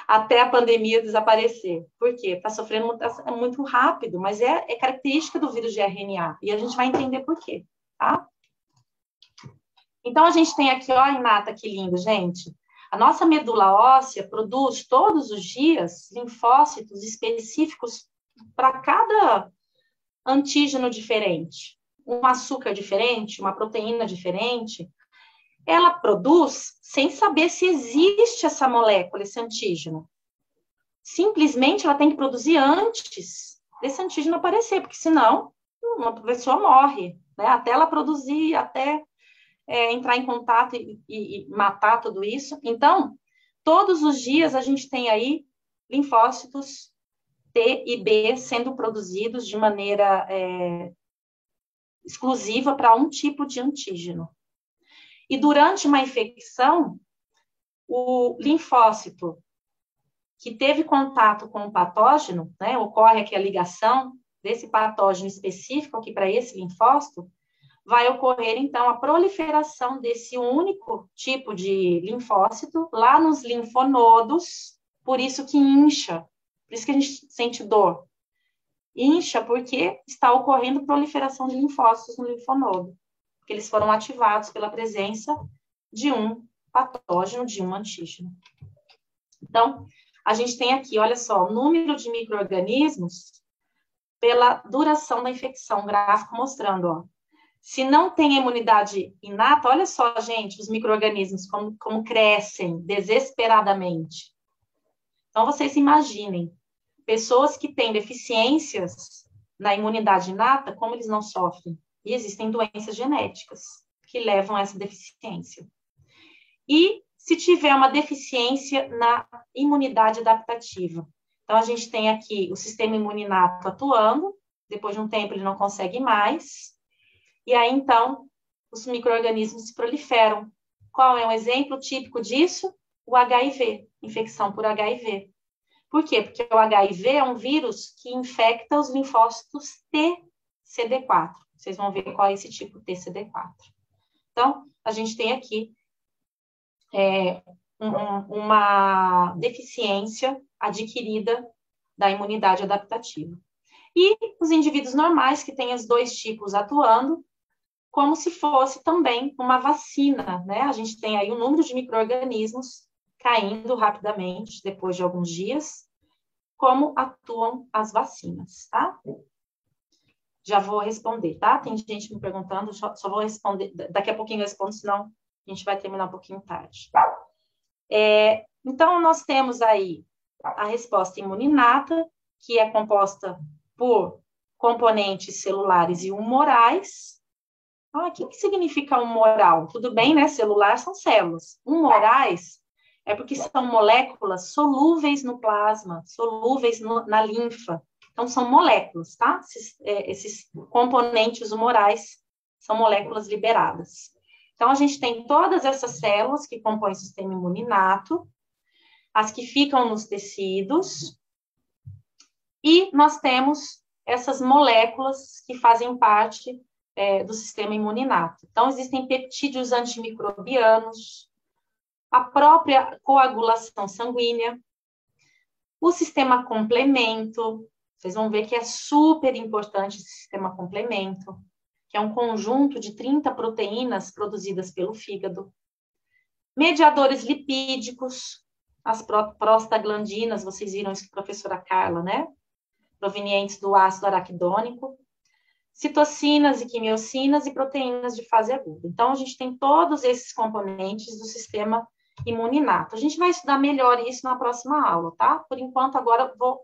Speaker 1: até a pandemia desaparecer. Por quê? Está sofrendo mutação muito rápido, mas é característica do vírus de RNA. E a gente vai entender por quê, tá? Então, a gente tem aqui, ó, Inata, que lindo, gente. A nossa medula óssea produz todos os dias linfócitos específicos para cada antígeno diferente. Um açúcar diferente, uma proteína diferente. Ela produz sem saber se existe essa molécula, esse antígeno. Simplesmente ela tem que produzir antes desse antígeno aparecer, porque senão uma pessoa morre, né? Até ela produzir, até entrar em contato e matar tudo isso. Então, todos os dias a gente tem aí linfócitos T e B sendo produzidos de maneira exclusiva para um tipo de antígeno. E durante uma infecção, o linfócito que teve contato com o patógeno, né, ocorre aqui a ligação desse patógeno específico aqui para esse linfócito, vai ocorrer, então, a proliferação desse único tipo de linfócito lá nos linfonodos, por isso que incha, por isso que a gente sente dor. Incha porque está ocorrendo proliferação de linfócitos no linfonodo, porque eles foram ativados pela presença de um patógeno, de um antígeno. Então, a gente tem aqui, olha só, o número de micro-organismos pela duração da infecção, gráfico mostrando, ó. Se não tem imunidade inata, olha só, gente, os micro-organismos como crescem desesperadamente. Então, vocês imaginem, pessoas que têm deficiências na imunidade inata, como eles não sofrem? E existem doenças genéticas que levam a essa deficiência. E se tiver uma deficiência na imunidade adaptativa. Então, a gente tem aqui o sistema imune inato atuando, depois de um tempo ele não consegue mais, e aí, então, os micro-organismos se proliferam. Qual é um exemplo típico disso? O HIV, infecção por HIV. Por quê? Porque o HIV é um vírus que infecta os linfócitos TCD4. Vocês vão ver qual é esse tipo TCD4. Então, a gente tem aqui uma deficiência adquirida da imunidade adaptativa. E os indivíduos normais, que têm os dois tipos atuando, como se fosse também uma vacina, né? A gente tem aí um número de micro-organismos caindo rapidamente, depois de alguns dias, como atuam as vacinas, tá? Já vou responder, tá? Tem gente me perguntando, só vou responder, daqui a pouquinho eu respondo, senão a gente vai terminar um pouquinho tarde. Então, nós temos aí a resposta imuninata, que é composta por componentes celulares e humorais. O que significa humoral? Tudo bem, né? Celular são células. Humorais é porque são moléculas solúveis no plasma, solúveis na linfa. Então, são moléculas, tá? Esses componentes humorais são moléculas liberadas. Então, a gente tem todas essas células que compõem o sistema imune inato, as que ficam nos tecidos, e nós temos essas moléculas que fazem parte do sistema imune inato. Então, existem peptídeos antimicrobianos, a própria coagulação sanguínea, o sistema complemento, vocês vão ver que é super importante esse sistema complemento, que é um conjunto de 30 proteínas produzidas pelo fígado, mediadores lipídicos, as prostaglandinas, vocês viram isso com a professora Carla, né? Provenientes do ácido araquidônico, citocinas e quimiocinas e proteínas de fase aguda. Então, a gente tem todos esses componentes do sistema imune inato. A gente vai estudar melhor isso na próxima aula, tá? Por enquanto, agora eu vou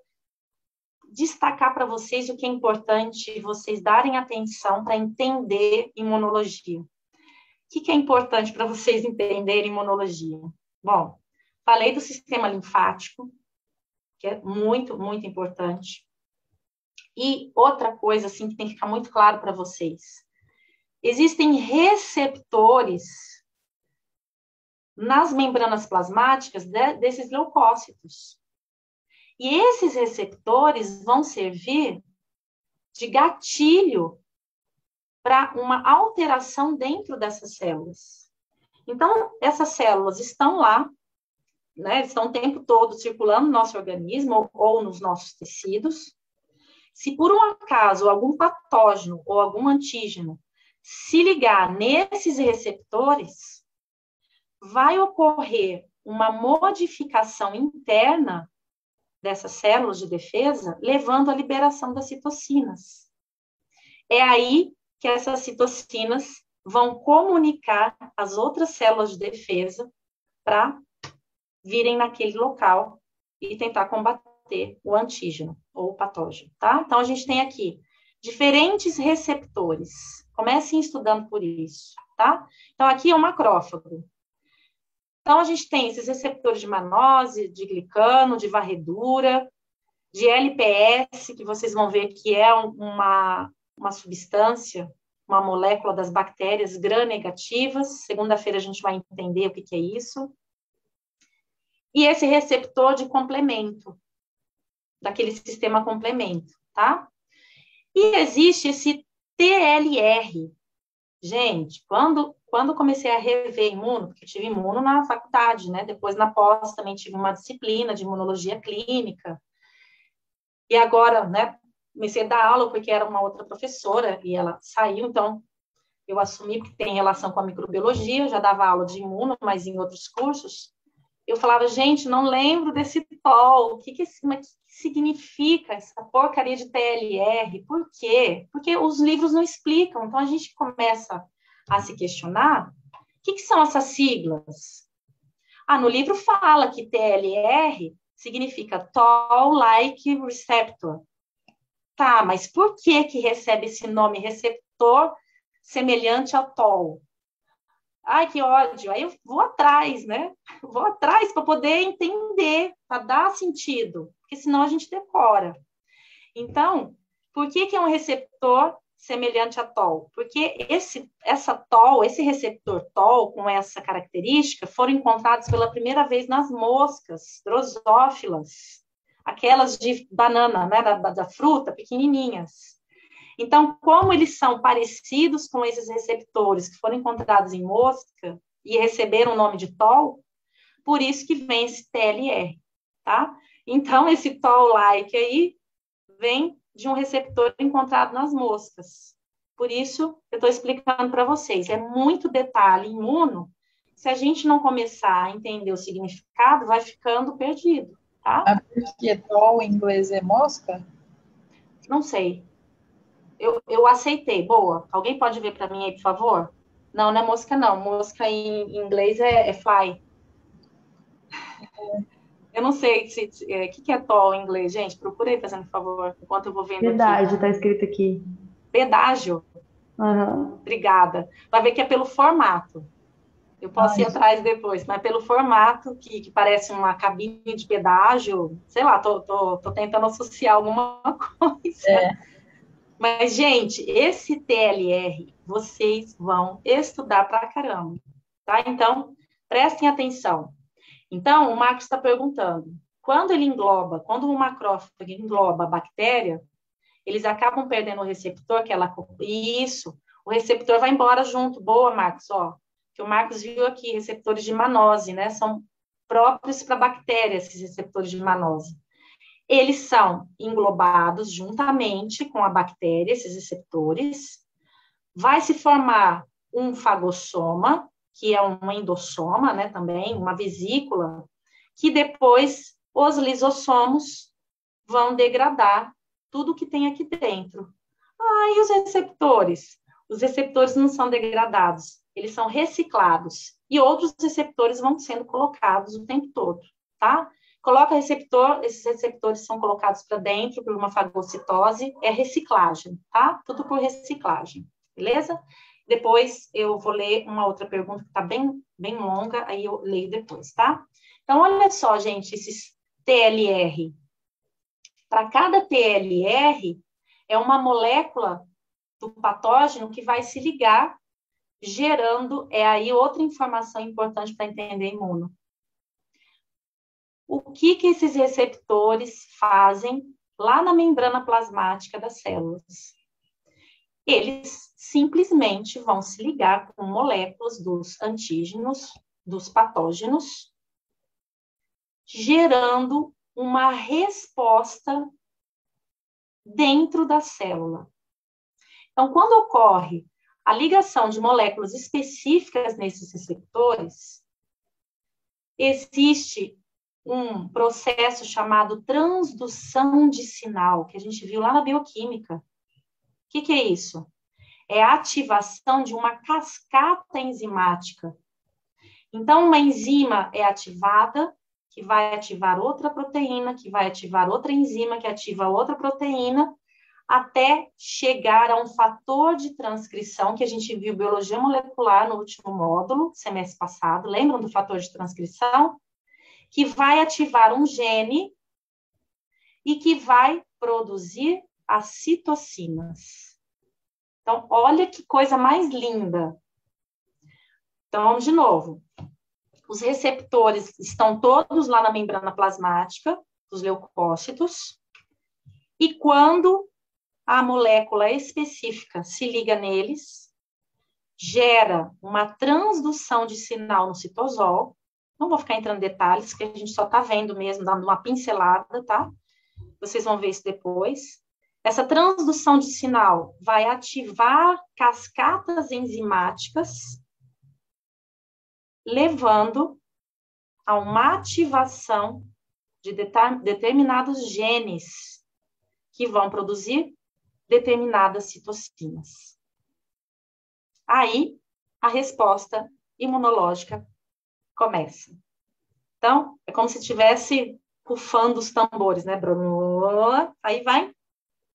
Speaker 1: destacar para vocês o que é importante vocês darem atenção para entender imunologia. O que é importante para vocês entenderem imunologia? Bom, falei do sistema linfático, que é muito, muito importante. E outra coisa, assim, que tem que ficar muito claro para vocês. Existem receptores nas membranas plasmáticas desses leucócitos. E esses receptores vão servir de gatilho para uma alteração dentro dessas células. Então, essas células estão lá, né, estão o tempo todo circulando no nosso organismo ou nos nossos tecidos. Se por um acaso algum patógeno ou algum antígeno se ligar nesses receptores, vai ocorrer uma modificação interna dessas células de defesa, levando à liberação das citocinas. É aí que essas citocinas vão comunicar as outras células de defesa para virem naquele local e tentar combater o antígeno ou o patógeno, tá? Então, a gente tem aqui diferentes receptores. Comecem estudando por isso, tá? Então, aqui é o macrófago. Então, a gente tem esses receptores de manose, de glicano, de varredura, de LPS, que vocês vão ver que é uma substância, uma molécula das bactérias gram-negativas. Segunda-feira a gente vai entender o que é isso. E esse receptor de complemento, daquele sistema complemento, tá? E existe esse TLR. Gente, quando comecei a rever imuno, porque eu tive imuno na faculdade, né? Depois na pós também tive uma disciplina de imunologia clínica. E agora, né, comecei a dar aula porque era uma outra professora e ela saiu, então eu assumi que tem relação com a microbiologia, eu já dava aula de imuno, mas em outros cursos. Eu falava, gente, não lembro desse TOL, o que significa essa porcaria de TLR? Por quê? Porque os livros não explicam, então a gente começa a se questionar, o que são essas siglas? No livro fala que TLR significa Toll-like Receptor. Tá, mas por que recebe esse nome receptor semelhante ao Toll? Ai, que ódio. Aí eu vou atrás, né? Vou atrás para poder entender, para dar sentido, porque senão a gente decora. Então, por que é um receptor semelhante a Toll? Porque esse receptor Toll, com essa característica, foram encontrados pela primeira vez nas moscas drosófilas, aquelas de banana, né, da fruta, pequenininhas. Então, como eles são parecidos com esses receptores que foram encontrados em mosca e receberam o nome de Toll, por isso que vem esse TLR, tá? Então, esse Toll-like aí vem de um receptor encontrado nas moscas. Por isso, eu estou explicando para vocês. É muito detalhe imuno. Se a gente não começar a entender o significado, vai ficando perdido, tá?
Speaker 5: Porque Toll em inglês é mosca?
Speaker 1: Não sei. Eu aceitei. Boa. Alguém pode ver para mim aí, por favor? Não, não é mosca, não. Mosca em inglês é fly. Eu não sei o que é Toll em inglês, gente. Procura aí, fazendo favor, enquanto eu vou vendo
Speaker 2: Pedágio,
Speaker 1: aqui.
Speaker 2: tá escrito aqui.
Speaker 1: Pedágio.
Speaker 2: Uhum.
Speaker 1: Obrigada. Vai ver que é pelo formato. Eu posso ir atrás depois, mas pelo formato, que parece uma cabine de pedágio. Sei lá, tô tentando associar alguma coisa.
Speaker 5: É.
Speaker 1: Mas, gente, esse TLR, vocês vão estudar pra caramba, tá? Então, prestem atenção. Então, o Marcos está perguntando, quando o macrófago engloba a bactéria, eles acabam perdendo o receptor, Isso, o receptor vai embora junto. Boa, Marcos, ó. Que o Marcos viu aqui, receptores de manose, né? São próprios para bactérias, esses receptores de manose. Eles são englobados juntamente com a bactéria, esses receptores. Vai se formar um fagossoma, que é um endossoma, né, também, uma vesícula, que depois os lisossomos vão degradar tudo que tem aqui dentro. E os receptores? Os receptores não são degradados, eles são reciclados, e outros receptores vão sendo colocados o tempo todo, tá? coloca receptor, esses receptores são colocados para dentro por uma fagocitose, é reciclagem, tá? Tudo por reciclagem, beleza? Depois eu vou ler uma outra pergunta que está bem longa, aí eu leio depois, tá? Então, olha só, gente, esses TLR. Para cada TLR, é uma molécula do patógeno que vai se ligar, gerando, aí outra informação importante para entender imuno. O que esses receptores fazem lá na membrana plasmática das células? Eles simplesmente vão se ligar com moléculas dos antígenos, dos patógenos, gerando uma resposta dentro da célula. Então, quando ocorre a ligação de moléculas específicas nesses receptores, existe um processo chamado transdução de sinal, que a gente viu lá na bioquímica. O que é isso? É a ativação de uma cascata enzimática. Então, uma enzima é ativada, que vai ativar outra proteína, que vai ativar outra enzima, que ativa outra proteína, até chegar a um fator de transcrição, que a gente viu biologia molecular no último módulo, semestre passado. Lembram do fator de transcrição? Que vai ativar um gene e que vai produzir as citocinas. Então, olha que coisa mais linda. Então, vamos de novo. Os receptores estão todos lá na membrana plasmática dos leucócitos, e quando a molécula específica se liga neles, gera uma transdução de sinal no citosol. Não vou ficar entrando em detalhes, que a gente só está vendo mesmo, dando uma pincelada, tá? Vocês vão ver isso depois. Essa transdução de sinal vai ativar cascatas enzimáticas, levando a uma ativação de determinados genes que vão produzir determinadas citocinas. Aí, a resposta imunológica começa. Então, é como se estivesse rufando os tambores, né, Bruno? Aí vai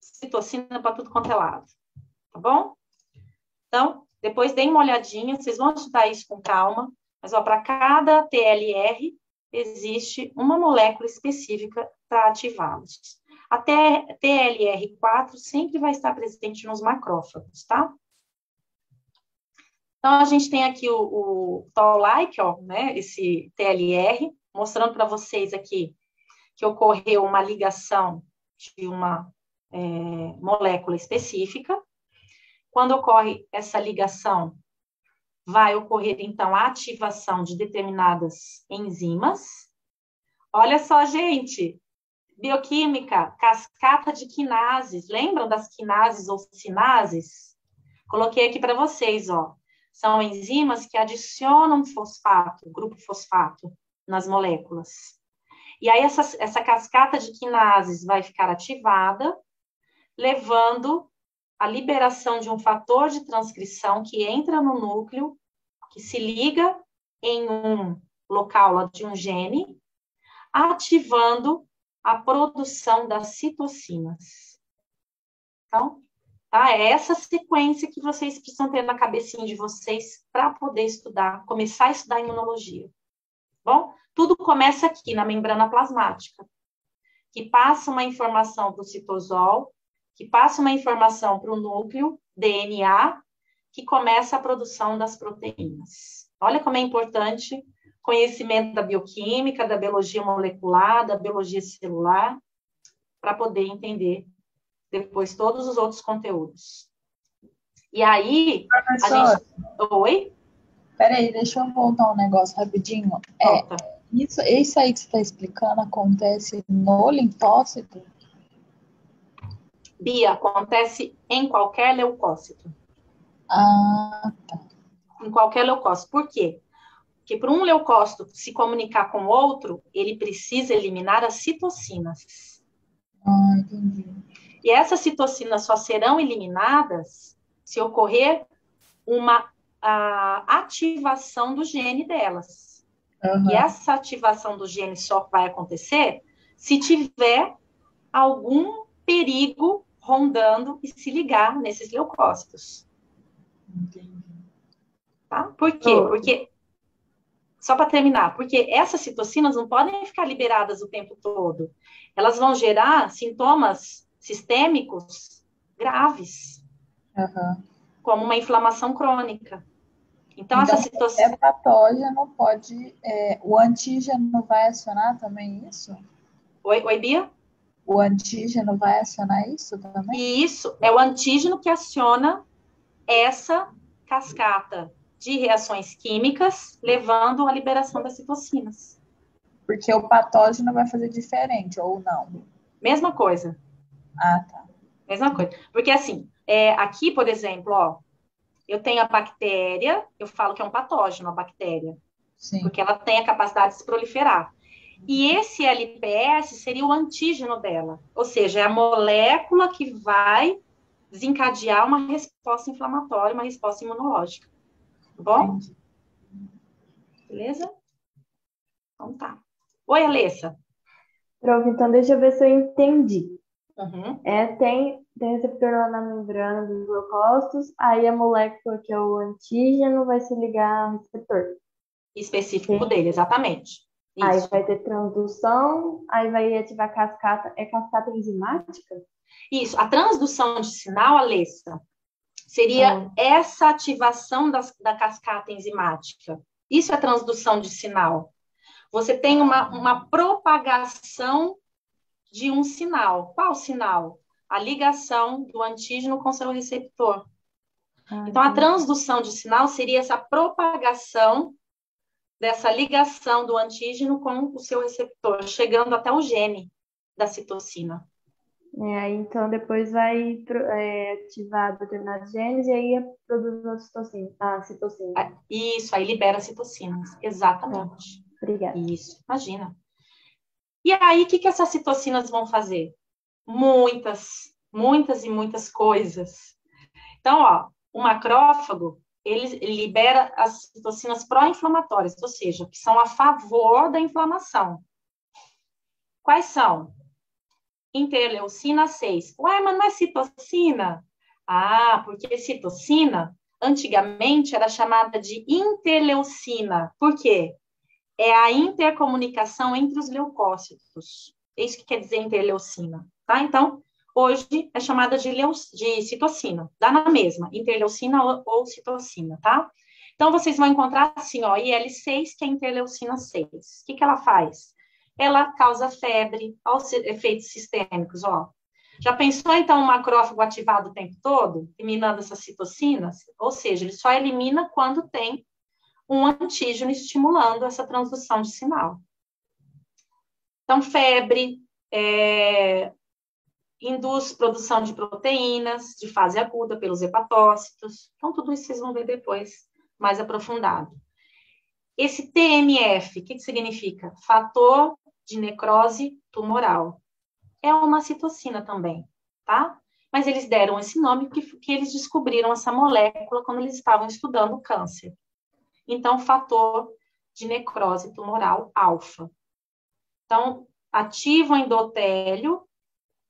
Speaker 1: citocina para tudo quanto é lado. Tá bom? Então, depois deem uma olhadinha, vocês vão estudar isso com calma, mas para cada TLR existe uma molécula específica para ativá-los. A TLR4 sempre vai estar presente nos macrófagos, tá? Então, a gente tem aqui o Toll-like, ó, né, esse TLR, mostrando para vocês aqui que ocorreu uma ligação de uma molécula específica. Quando ocorre essa ligação, vai ocorrer, então, a ativação de determinadas enzimas. Olha só, gente, bioquímica, cascata de quinases. Lembram das quinases ou sinases? Coloquei aqui para vocês, ó. São enzimas que adicionam fosfato, grupo fosfato, nas moléculas. E aí, essa cascata de quinases vai ficar ativada, levando a liberação de um fator de transcrição que entra no núcleo, que se liga em um local lá de um gene, ativando a produção das citocinas. Então, tá? É essa sequência que vocês precisam ter na cabecinha de vocês para poder estudar, começar a estudar imunologia. Bom, tudo começa aqui na membrana plasmática, que passa uma informação para o citosol, que passa uma informação para o núcleo, DNA, que começa a produção das proteínas. Olha como é importante conhecimento da bioquímica, da biologia molecular, da biologia celular, para poder entender depois todos os outros conteúdos. E aí,
Speaker 5: Professor,
Speaker 1: a gente... Oi?
Speaker 5: Peraí, deixa eu voltar um negócio rapidinho.
Speaker 1: Volta.
Speaker 5: Isso aí que você está explicando acontece no linfócito?
Speaker 1: Bia, acontece em qualquer leucócito.
Speaker 5: Ah, tá.
Speaker 1: Em qualquer leucócito. Por quê? Porque para um leucócito se comunicar com o outro, ele precisa eliminar as citocinas.
Speaker 5: Ah, entendi.
Speaker 1: E essas citocinas só serão eliminadas se ocorrer uma ativação do gene delas. E
Speaker 5: Aham.
Speaker 1: essa ativação do gene só vai acontecer se tiver algum perigo rondando e se ligar nesses leucócitos,
Speaker 5: Entendi.
Speaker 1: tá? Por quê?
Speaker 2: Ô,
Speaker 1: Porque, só para terminar, porque essas citocinas não podem ficar liberadas o tempo todo. Elas vão gerar sintomas sistêmicos graves,
Speaker 5: Aham.
Speaker 1: como uma inflamação crônica. Então, essa
Speaker 5: Então,
Speaker 1: citocina...
Speaker 5: qualquer patógeno pode. O antígeno vai acionar também isso?
Speaker 1: Oi, Bia?
Speaker 5: O antígeno vai acionar isso também?
Speaker 1: E isso é o antígeno que aciona essa cascata de reações químicas, levando à liberação das citocinas.
Speaker 5: Porque o patógeno vai fazer diferente, ou não?
Speaker 1: Mesma coisa,
Speaker 5: Ah, tá.
Speaker 1: mesma coisa. Porque assim, aqui, por exemplo, ó, eu tenho a bactéria, eu falo que é um patógeno a bactéria,
Speaker 5: Sim.
Speaker 1: porque ela tem a capacidade de se proliferar. E esse LPS seria o antígeno dela, ou seja, é a molécula que vai desencadear uma resposta inflamatória, uma resposta imunológica. Tá bom?
Speaker 5: Entendi.
Speaker 1: Beleza? Então tá. Oi, Alessa.
Speaker 2: pronto, então deixa eu ver se eu entendi.
Speaker 1: Uhum.
Speaker 2: Tem receptor lá na membrana dos leucócitos, aí a molécula que é o antígeno vai se ligar ao receptor.
Speaker 1: Específico
Speaker 2: Sim.
Speaker 1: dele, exatamente.
Speaker 2: Aí
Speaker 1: Isso.
Speaker 2: vai ter transdução, aí vai ativar a cascata. É cascata enzimática?
Speaker 1: Isso. A transdução de sinal, Alessa, seria essa ativação da cascata enzimática. Isso é transdução de sinal. Você tem uma propagação de um sinal. Qual sinal? A ligação do antígeno com seu receptor. Então, a
Speaker 2: Entendi.
Speaker 1: transdução de sinal seria essa propagação dessa ligação do antígeno com o seu receptor, chegando até o gene da citocina.
Speaker 2: Aí então depois vai ativar determinados genes e aí produz a citocina.
Speaker 1: Isso, aí libera citocinas.
Speaker 2: Tá,
Speaker 1: Exatamente.
Speaker 2: obrigada.
Speaker 1: Isso, imagina. E aí, o que essas citocinas vão fazer? Muitas, muitas e muitas coisas. Então, ó, o macrófago, ele libera as citocinas pró-inflamatórias, ou seja, que são a favor da inflamação. Quais são? Interleucina 6. Ué, mas não é citocina? Ah, porque citocina, antigamente, era chamada de interleucina. Por quê? É a intercomunicação entre os leucócitos. É isso que quer dizer interleucina, tá? Então, hoje é chamada de citocina. Dá na mesma, interleucina ou citocina, tá? Então, vocês vão encontrar assim, ó, IL-6, que é interleucina 6. O que ela faz? Ela causa febre, aos efeitos sistêmicos, ó. Já pensou, então, um macrófago ativado o tempo todo, eliminando essas citocinas? Ou seja, ele só elimina quando tem um antígeno estimulando essa transdução de sinal. Então, febre, induz produção de proteínas de fase aguda pelos hepatócitos. Então, tudo isso vocês vão ver depois, mais aprofundado. Esse TNF, o que significa? Fator de necrose tumoral. É uma citocina também, tá? Mas eles deram esse nome porque eles descobriram essa molécula quando eles estavam estudando o câncer. Então, fator de necrose tumoral alfa. Então, ativa o endotélio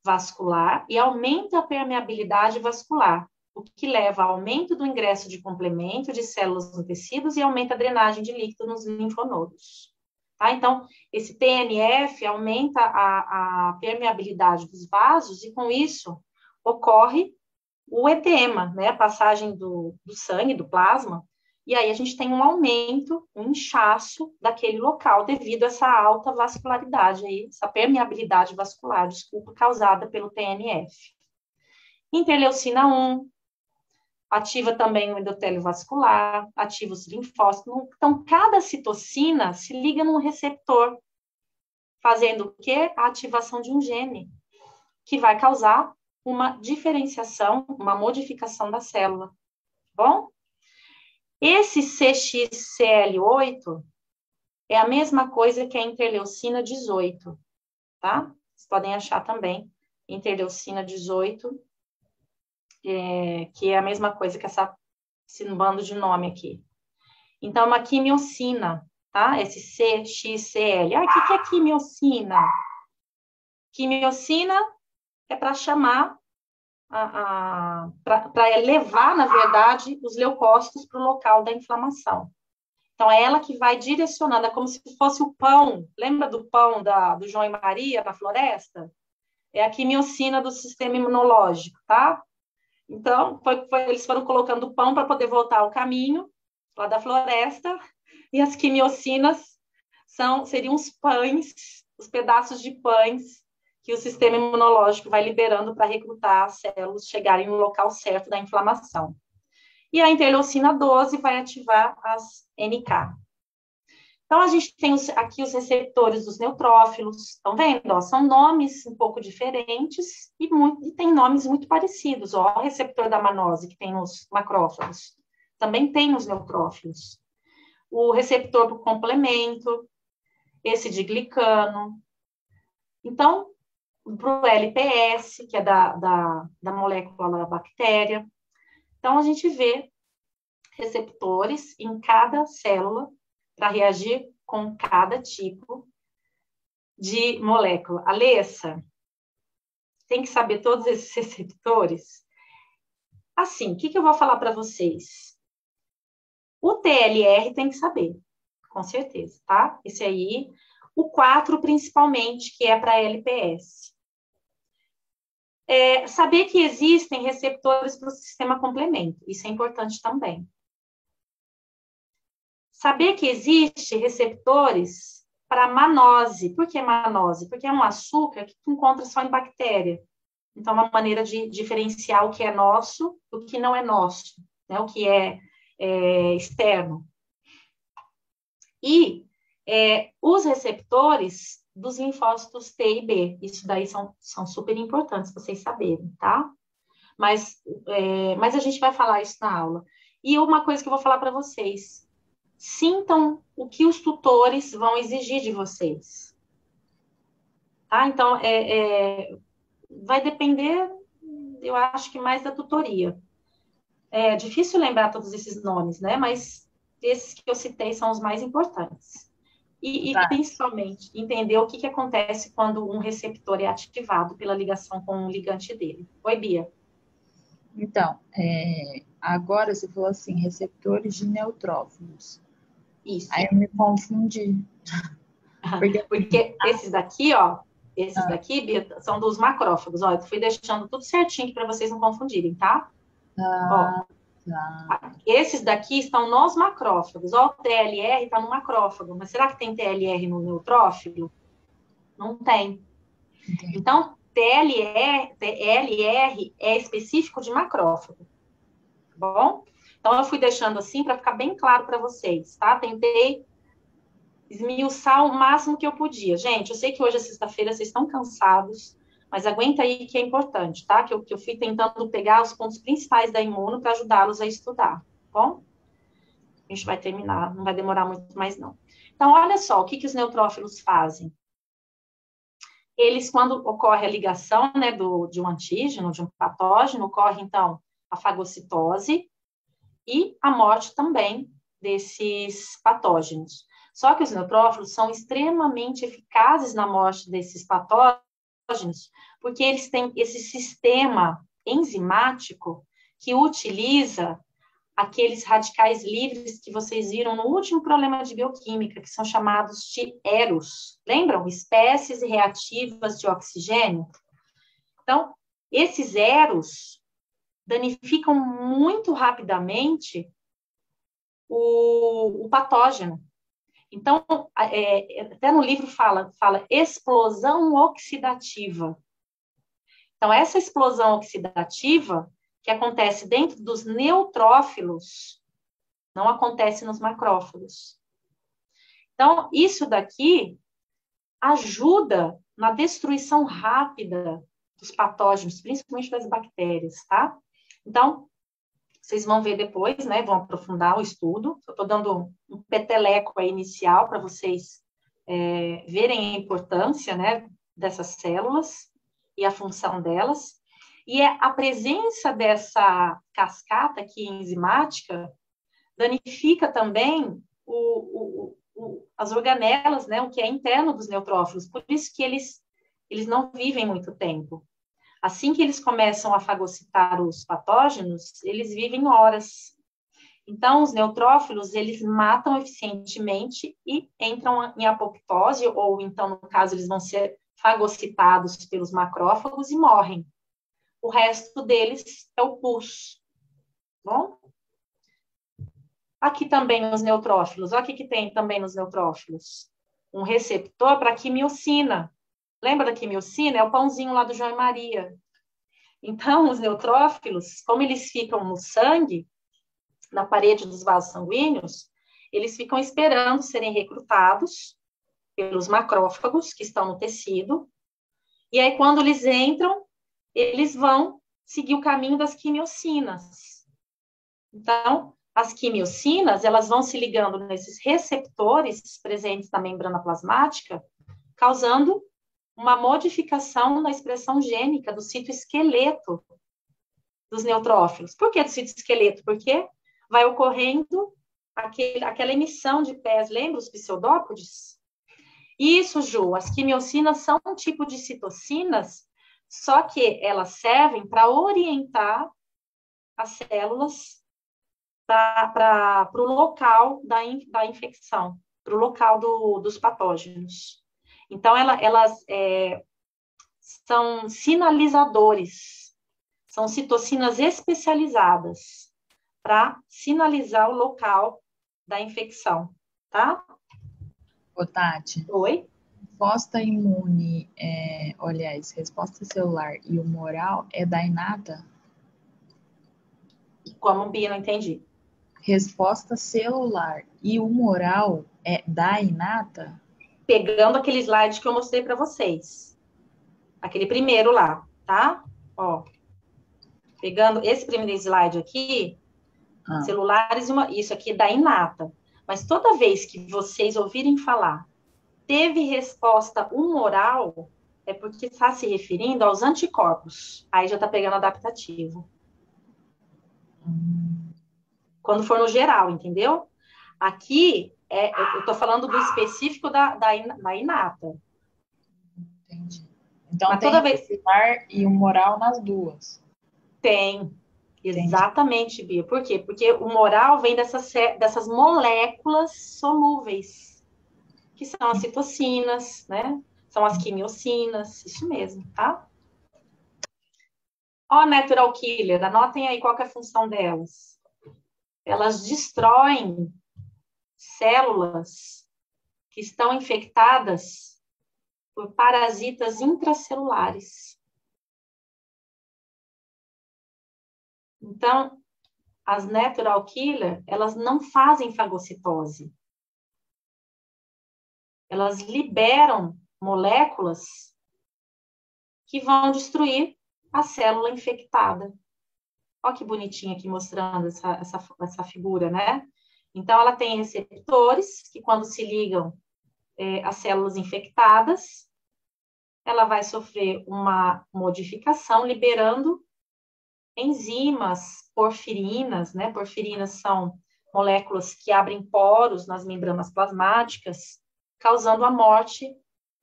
Speaker 1: vascular e aumenta a permeabilidade vascular, o que leva ao aumento do ingresso de complemento de células nos tecidos e aumenta a drenagem de líquido nos linfonodos. Tá? Então, esse TNF aumenta a permeabilidade dos vasos e, com isso, ocorre o edema, né? A passagem do sangue, do plasma, e aí a gente tem um aumento, um inchaço daquele local devido a essa alta vascularidade aí, essa permeabilidade vascular, desculpa, causada pelo TNF. Interleucina 1, ativa também o endotélio vascular, ativa os linfócitos. Então, cada citocina se liga num receptor, fazendo o quê? A ativação de um gene, que vai causar uma diferenciação, uma modificação da célula. Bom? Esse CXCL8 é a mesma coisa que a interleucina 18, tá? Vocês podem achar também interleucina 18, que é a mesma coisa que esse bando de nome aqui. Então, é uma quimiocina, tá? SCXCL. Ah, o que é quimiocina? Quimiocina é para chamar, para levar, na verdade, os leucócitos para o local da inflamação. Então, é ela que vai direcionando, é como se fosse o pão. Lembra do pão do João e Maria na floresta? É a quimiocina do sistema imunológico, tá? Então, eles foram colocando o pão para poder voltar ao caminho lá da floresta, e as quimiocinas seriam os pães, os pedaços de pães que o sistema imunológico vai liberando para recrutar as células chegarem no local certo da inflamação. E a interleucina 12 vai ativar as NK. Então, a gente tem aqui os receptores dos neutrófilos, estão vendo? Ó, são nomes um pouco diferentes e tem nomes muito parecidos. Ó, o receptor da manose, que tem nos macrófagos, também tem nos neutrófilos. O receptor do complemento, esse de glicano. Então, para o LPS, que é da molécula da bactéria. Então, a gente vê receptores em cada célula para reagir com cada tipo de molécula. Alessa, tem que saber todos esses receptores? Assim, o que eu vou falar para vocês? O TLR tem que saber, com certeza, tá? Esse aí, o 4 principalmente, que é para LPS. Saber que existem receptores para o sistema complemento, isso é importante também. Saber que existem receptores para manose. Por que manose? Porque é um açúcar que tu encontra só em bactéria. Então, é uma maneira de diferenciar o que é nosso do que não é nosso, né? O que é externo. E os receptores dos linfócitos T e B. Isso daí são super importantes vocês saberem, tá? Mas a gente vai falar isso na aula. E uma coisa que eu vou falar para vocês. Sintam o que os tutores vão exigir de vocês. Tá? Então, vai depender, eu acho que mais da tutoria. É difícil lembrar todos esses nomes, né? Mas esses que eu citei são os mais importantes. E principalmente, entender o que acontece quando um receptor é ativado pela ligação com o ligante dele. Oi, Bia.
Speaker 5: Então, agora você falou assim, receptores de neutrófilos.
Speaker 1: Isso.
Speaker 5: Aí eu me confundi.
Speaker 1: Porque esses daqui, ó, Bia, são dos macrófagos. Ó, eu fui deixando tudo certinho para vocês não confundirem, tá? Ó, tá. Esses daqui estão nos macrófagos. Ó, o TLR está no macrófago. Mas será que tem TLR no neutrófilo? Não tem.
Speaker 5: Entendi.
Speaker 1: Então, TLR é específico de macrófago. Tá bom? Então, eu fui deixando assim para ficar bem claro para vocês, tá? Tentei esmiuçar o máximo que eu podia. Gente, eu sei que hoje é sexta-feira, vocês estão cansados, mas aguenta aí que é importante, tá? Que eu fui tentando pegar os pontos principais da imuno para ajudá-los a estudar, tá bom? A gente vai terminar, não vai demorar muito mais não. Então, olha só, o que os neutrófilos fazem? Eles, quando ocorre a ligação, né, de um antígeno, de um patógeno, ocorre, então, a fagocitose e a morte também desses patógenos. Só que os neutrófilos são extremamente eficazes na morte desses patógenos, porque eles têm esse sistema enzimático que utiliza aqueles radicais livres que vocês viram no último problema de bioquímica, que são chamados de EROS. Lembram? Espécies reativas de oxigênio. Então, esses EROS danificam muito rapidamente o patógeno. Então, até no livro fala explosão oxidativa. Então, essa explosão oxidativa que acontece dentro dos neutrófilos não acontece nos macrófagos. Então, isso daqui ajuda na destruição rápida dos patógenos, principalmente das bactérias, tá? Então, vocês vão ver depois, né? Vão aprofundar o estudo. Eu estou dando um peteleco aí inicial para vocês verem a importância, né, dessas células e a função delas. E a presença dessa cascata aqui enzimática danifica também as organelas, né, o que é interno dos neutrófilos, por isso que eles não vivem muito tempo. Assim que eles começam a fagocitar os patógenos, eles vivem horas. Então, os neutrófilos, eles matam eficientemente e entram em apoptose, ou então, no caso, eles vão ser fagocitados pelos macrófagos e morrem. O resto deles é o pus. Bom? Aqui também os neutrófilos. Olha o que tem também nos neutrófilos. Um receptor para quimiocina. Lembra da quimiocina? É o pãozinho lá do João e Maria. Então, os neutrófilos, como eles ficam no sangue, na parede dos vasos sanguíneos, eles ficam esperando serem recrutados pelos macrófagos que estão no tecido. E aí, quando eles entram, eles vão seguir o caminho das quimiocinas. Então, as quimiocinas, elas vão se ligando nesses receptores presentes na membrana plasmática, causando uma modificação na expressão gênica do citoesqueleto dos neutrófilos. Por que do citoesqueleto? Porque vai ocorrendo aquela emissão de pés, lembra os pseudópodes? Isso, Ju, as quimiocinas são um tipo de citocinas, só que elas servem para orientar as células para o local da infecção, para o local dos patógenos. Então, elas são sinalizadores, são citocinas especializadas para sinalizar o local da infecção, tá?
Speaker 5: Ô, Tati.
Speaker 1: Oi?
Speaker 5: Resposta imune, resposta celular e humoral é da inata?
Speaker 1: Como, Bia, não entendi.
Speaker 5: Resposta celular e humoral é da inata?
Speaker 1: Pegando aquele slide que eu mostrei para vocês. Aquele primeiro lá, tá? Ó. Pegando esse primeiro slide aqui, celulares, isso aqui é da inata. Mas toda vez que vocês ouvirem falar teve resposta humoral, é porque está se referindo aos anticorpos. Aí já está pegando adaptativo. Quando for no geral, entendeu? Aqui, eu estou falando do específico da inata.
Speaker 5: Entendi. Então,
Speaker 1: mas
Speaker 5: tem
Speaker 1: toda vez
Speaker 5: celular e humoral nas duas.
Speaker 1: Tem. Exatamente, Bia. Por quê? Porque o humoral vem dessas moléculas solúveis, que são as citocinas, né? São as quimiocinas, isso mesmo, tá? Ó, natural killer, anotem aí qual que é a função delas. Elas destroem células que estão infectadas por parasitas intracelulares. Então, as natural killer, elas não fazem fagocitose. Elas liberam moléculas que vão destruir a célula infectada. Olha que bonitinho aqui mostrando essa figura, né? Então, ela tem receptores que, quando se ligam às células infectadas, ela vai sofrer uma modificação, liberando enzimas, porfirinas, né? Porfirinas são moléculas que abrem poros nas membranas plasmáticas, causando a morte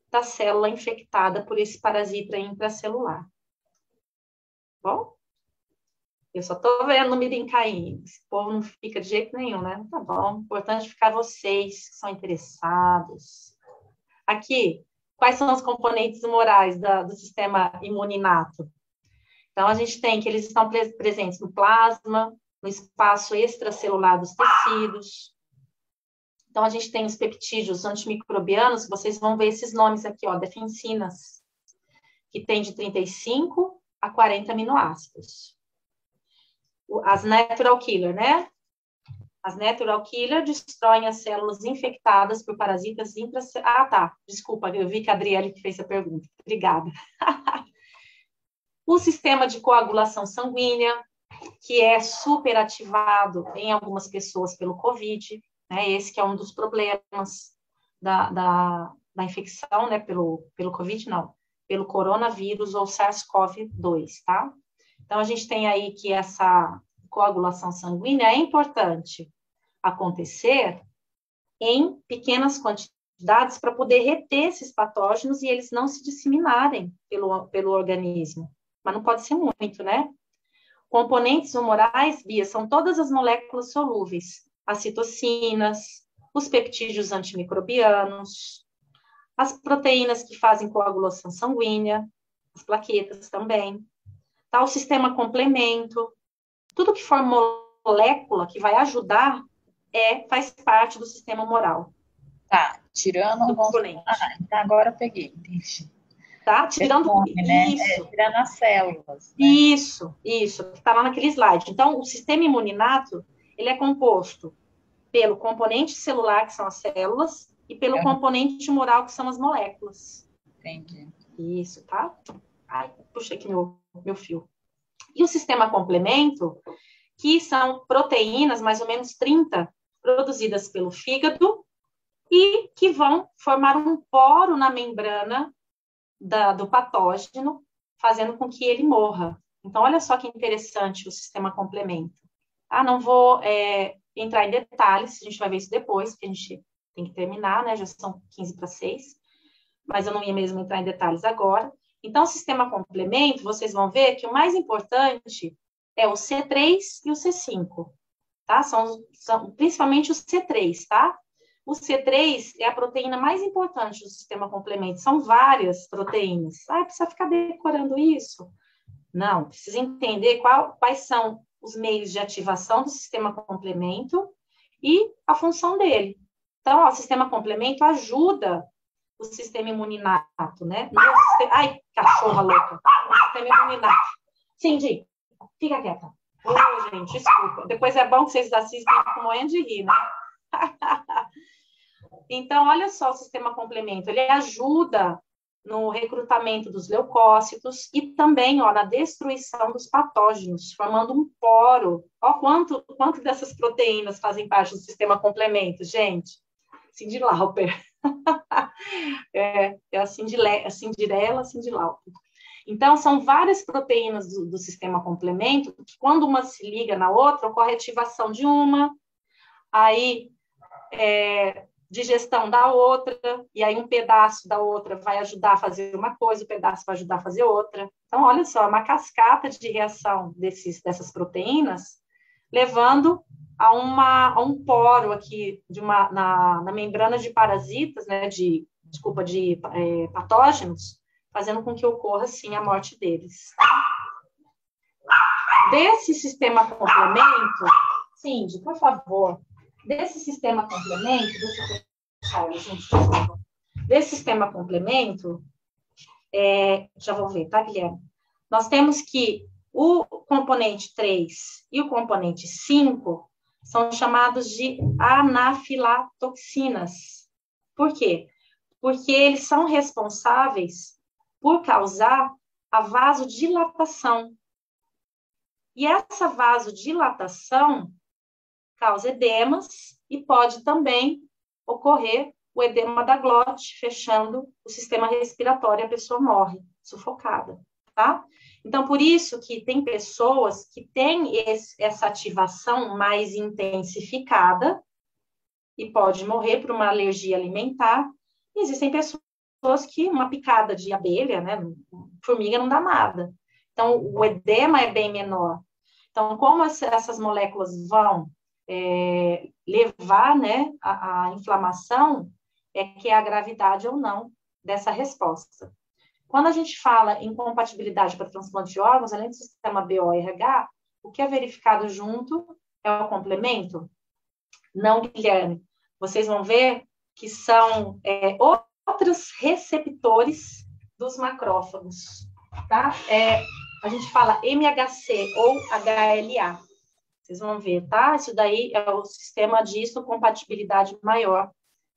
Speaker 1: da célula infectada por esse parasita intracelular. Bom? Eu só tô vendo o mirim caindo. Esse povo não fica de jeito nenhum, né? Tá bom. Importante ficar vocês que são interessados. Aqui, quais são os componentes humorais do sistema imune inato? Então, a gente tem que eles estão presentes no plasma, no espaço extracelular dos tecidos. Então, a gente tem os peptídeos antimicrobianos, vocês vão ver esses nomes aqui, ó, defensinas, que tem de 35 a 40 aminoácidos. As natural killer, né? As natural killer destroem as células infectadas por parasitas intracelulares. Ah, tá. Desculpa, eu vi que a Adriele que fez a pergunta. Obrigada. O sistema de coagulação sanguínea, que é superativado em algumas pessoas pelo COVID, né? Esse que é um dos problemas da infecção, né? Pelo COVID, não. Pelo coronavírus ou SARS-CoV-2, tá? Então, a gente tem aí que essa coagulação sanguínea é importante acontecer em pequenas quantidades para poder reter esses patógenos e eles não se disseminarem pelo organismo. Mas não pode ser muito, né? Componentes humorais, Bia, são todas as moléculas solúveis, as citocinas, os peptídeos antimicrobianos, as proteínas que fazem coagulação sanguínea, as plaquetas também, tá? O sistema complemento, tudo que for molécula que vai ajudar faz parte do sistema humoral.
Speaker 5: Tá, tirando
Speaker 1: Do
Speaker 5: o
Speaker 1: componente.
Speaker 5: então agora eu peguei, entendi.
Speaker 1: Tá? Tirando
Speaker 5: nome, né?
Speaker 1: isso.
Speaker 5: Tirando as células. Né?
Speaker 1: Isso, que está lá naquele slide. Então, o sistema imuninato, ele é composto pelo componente celular, que são as células, e pelo componente humoral, que são as moléculas.
Speaker 5: Entendi.
Speaker 1: Isso, tá? Ai, puxei aqui meu fio. E o sistema complemento, que são proteínas, mais ou menos 30, produzidas pelo fígado, e que vão formar um poro na membrana do patógeno, fazendo com que ele morra. Então, olha só que interessante o sistema complemento. Não vou entrar em detalhes, a gente vai ver isso depois, porque a gente tem que terminar, né? Já são 15 para 6, mas eu não ia mesmo entrar em detalhes agora. Então, o sistema complemento, vocês vão ver que o mais importante é o C3 e o C5, tá? São principalmente o C3, tá? O C3 é a proteína mais importante do sistema complemento. São várias proteínas. Precisa ficar decorando isso? Não, precisa entender quais são os meios de ativação do sistema complemento e a função dele. Então, o sistema complemento ajuda o sistema imuninato, né? Ai, cachorra louca. O sistema imuninato. Cindy, fica quieta. Gente, desculpa. Depois é bom que vocês assistem morrendo de rir, né? Então, olha só o sistema complemento. Ele ajuda no recrutamento dos leucócitos e também, na destruição dos patógenos, formando um poro. Quanto dessas proteínas fazem parte do sistema complemento, gente? Cindy Lauper. A Cinderela, Cindy Lauper. Então, são várias proteínas do sistema complemento que, quando uma se liga na outra, ocorre ativação de uma, aí digestão da outra, e aí um pedaço da outra vai ajudar a fazer uma coisa, o pedaço vai ajudar a fazer outra. Então, olha só, uma cascata de reação dessas proteínas, levando a um poro aqui na membrana de parasitas, né, de patógenos, fazendo com que ocorra, sim, a morte deles. Desse sistema complemento, Cindy, por favor, desse sistema complemento, já vou ver, tá, Guilherme? Nós temos que o componente 3 e o componente 5 são chamados de anafilatoxinas. Por quê? Porque eles são responsáveis por causar a vasodilatação. E essa vasodilatação causa edemas e pode também ocorrer o edema da glote, fechando o sistema respiratório e a pessoa morre, sufocada, tá? Então, por isso que tem pessoas que têm essa ativação mais intensificada e pode morrer por uma alergia alimentar. E existem pessoas que uma picada de abelha, né, formiga não dá nada. Então, o edema é bem menor. Então, como essas moléculas vão levar, né, a inflamação, que é a gravidade ou não dessa resposta. Quando a gente fala em compatibilidade para transplante de órgãos, além do sistema BO-RH, o que é verificado junto é o complemento? Não, Guilherme. Vocês vão ver que são outros receptores dos macrófagos, tá? A gente fala MHC ou HLA. Vocês vão ver, tá? Isso daí é o sistema de histocompatibilidade maior,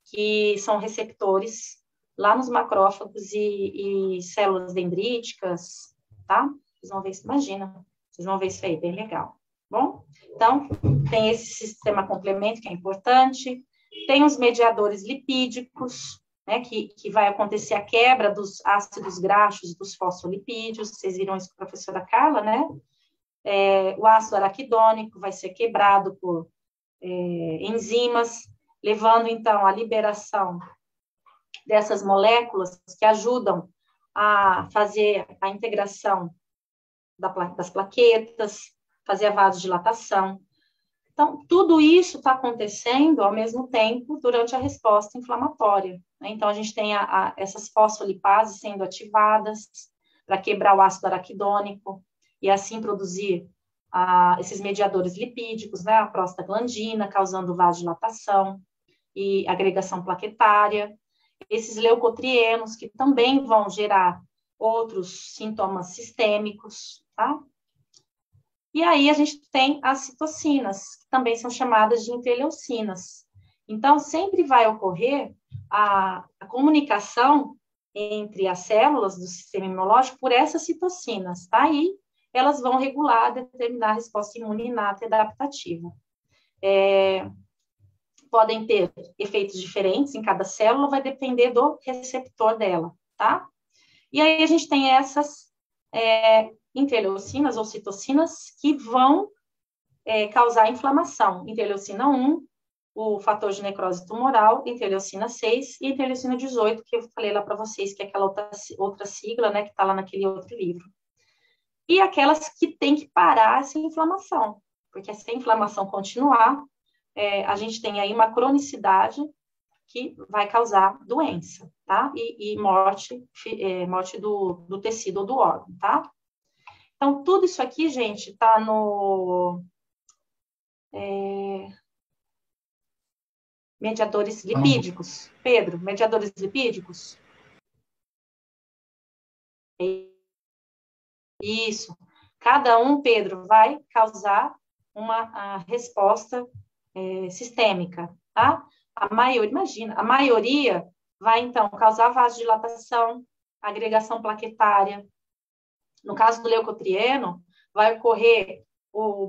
Speaker 1: que são receptores lá nos macrófagos e células dendríticas, tá? Vocês vão ver isso, imagina. Vocês vão ver isso aí, bem legal. Bom? Então, tem esse sistema complemento, que é importante. Tem os mediadores lipídicos, né, que vai acontecer a quebra dos ácidos graxos e dos fosfolipídios. Vocês viram isso com a professora Carla, né? O ácido araquidônico vai ser quebrado por enzimas. levando, então, à liberação dessas moléculas que ajudam a fazer a integração das plaquetas, fazer a vasodilatação. Então, tudo isso está acontecendo ao mesmo tempo durante a resposta inflamatória, né? Então, a gente tem essas fosfolipases sendo ativadas para quebrar o ácido araquidônico e assim produzir esses mediadores lipídicos, né? A prostaglandina, causando vasodilatação e agregação plaquetária. Esses leucotrienos, que também vão gerar outros sintomas sistêmicos, tá? E aí a gente tem as citocinas, que também são chamadas de interleucinas. Então, sempre vai ocorrer a comunicação entre as células do sistema imunológico por essas citocinas, tá? E elas vão regular, determinar a resposta imune inata e adaptativa. Podem ter efeitos diferentes em cada célula, vai depender do receptor dela, tá? E aí a gente tem essas interleucinas ou citocinas que vão causar inflamação. Interleucina 1, o fator de necrose tumoral, interleucina 6 e interleucina 18, que eu falei lá para vocês, que é aquela outra sigla, né, que está lá naquele outro livro. E aquelas que tem que parar essa inflamação, porque se a inflamação continuar, a gente tem aí uma cronicidade que vai causar doença, tá? E morte do tecido ou do órgão, tá? Então, tudo isso aqui, gente, está no mediadores lipídicos. Pedro, mediadores lipídicos? Isso. Cada um, Pedro, vai causar uma resposta sistêmica, tá? A maioria, imagina, a maioria vai, então, causar vasodilatação, agregação plaquetária. No caso do leucotrieno, vai ocorrer o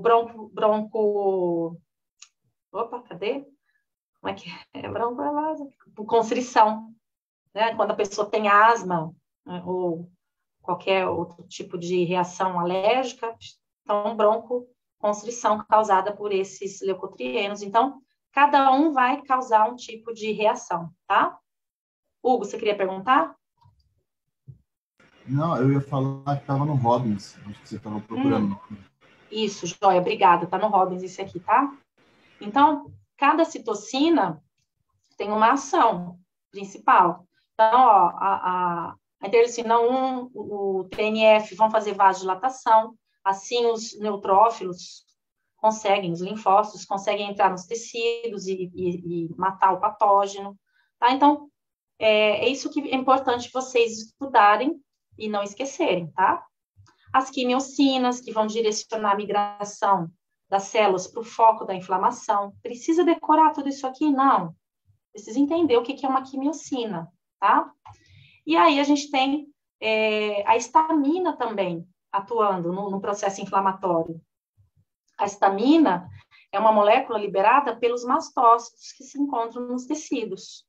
Speaker 1: opa, cadê? Como é que é? Constrição, né? Quando a pessoa tem asma, né? Ou qualquer outro tipo de reação alérgica, então, broncoconstrição causada por esses leucotrienos. Então, cada um vai causar um tipo de reação, tá? Hugo, você queria perguntar?
Speaker 6: Não, eu ia falar que estava no Robbins, acho que você estava procurando.
Speaker 1: Isso, joia, obrigada, tá no Robbins esse aqui, tá? Então, cada citocina tem uma ação principal. Então, ó, a interleucina 1, o TNF vão fazer vasodilatação, assim os neutrófilos conseguem, os linfócitos conseguem entrar nos tecidos e matar o patógeno, tá? Então, é isso que é importante vocês estudarem e não esquecerem, tá? As quimiocinas, que vão direcionar a migração das células para o foco da inflamação. Precisa decorar tudo isso aqui? Não. Precisa entender o que é uma quimiocina, tá? E aí a gente tem a histamina também atuando no processo inflamatório. A histamina é uma molécula liberada pelos mastócitos que se encontram nos tecidos.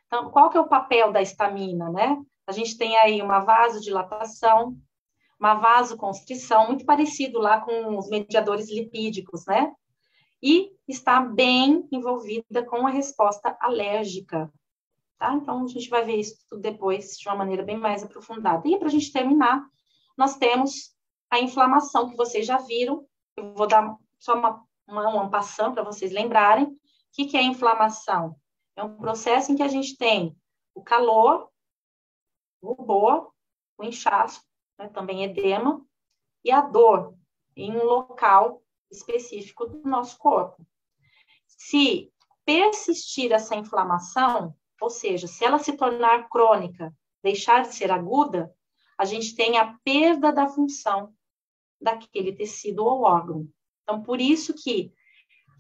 Speaker 1: Então, qual que é o papel da histamina, né? A gente tem aí uma vasodilatação, uma vasoconstrição, muito parecido lá com os mediadores lipídicos, né? E está bem envolvida com a resposta alérgica, tá? Então, a gente vai ver isso tudo depois de uma maneira bem mais aprofundada. E para a gente terminar, nós temos a inflamação, que vocês já viram. Eu vou dar só uma passão para vocês lembrarem. O que é a inflamação? É um processo em que a gente tem o calor, o rubor, o inchaço, né, também edema, e a dor em um local específico do nosso corpo. Se persistir essa inflamação, ou seja, se ela se tornar crônica, deixar de ser aguda, a gente tem a perda da função daquele tecido ou órgão. Então, por isso que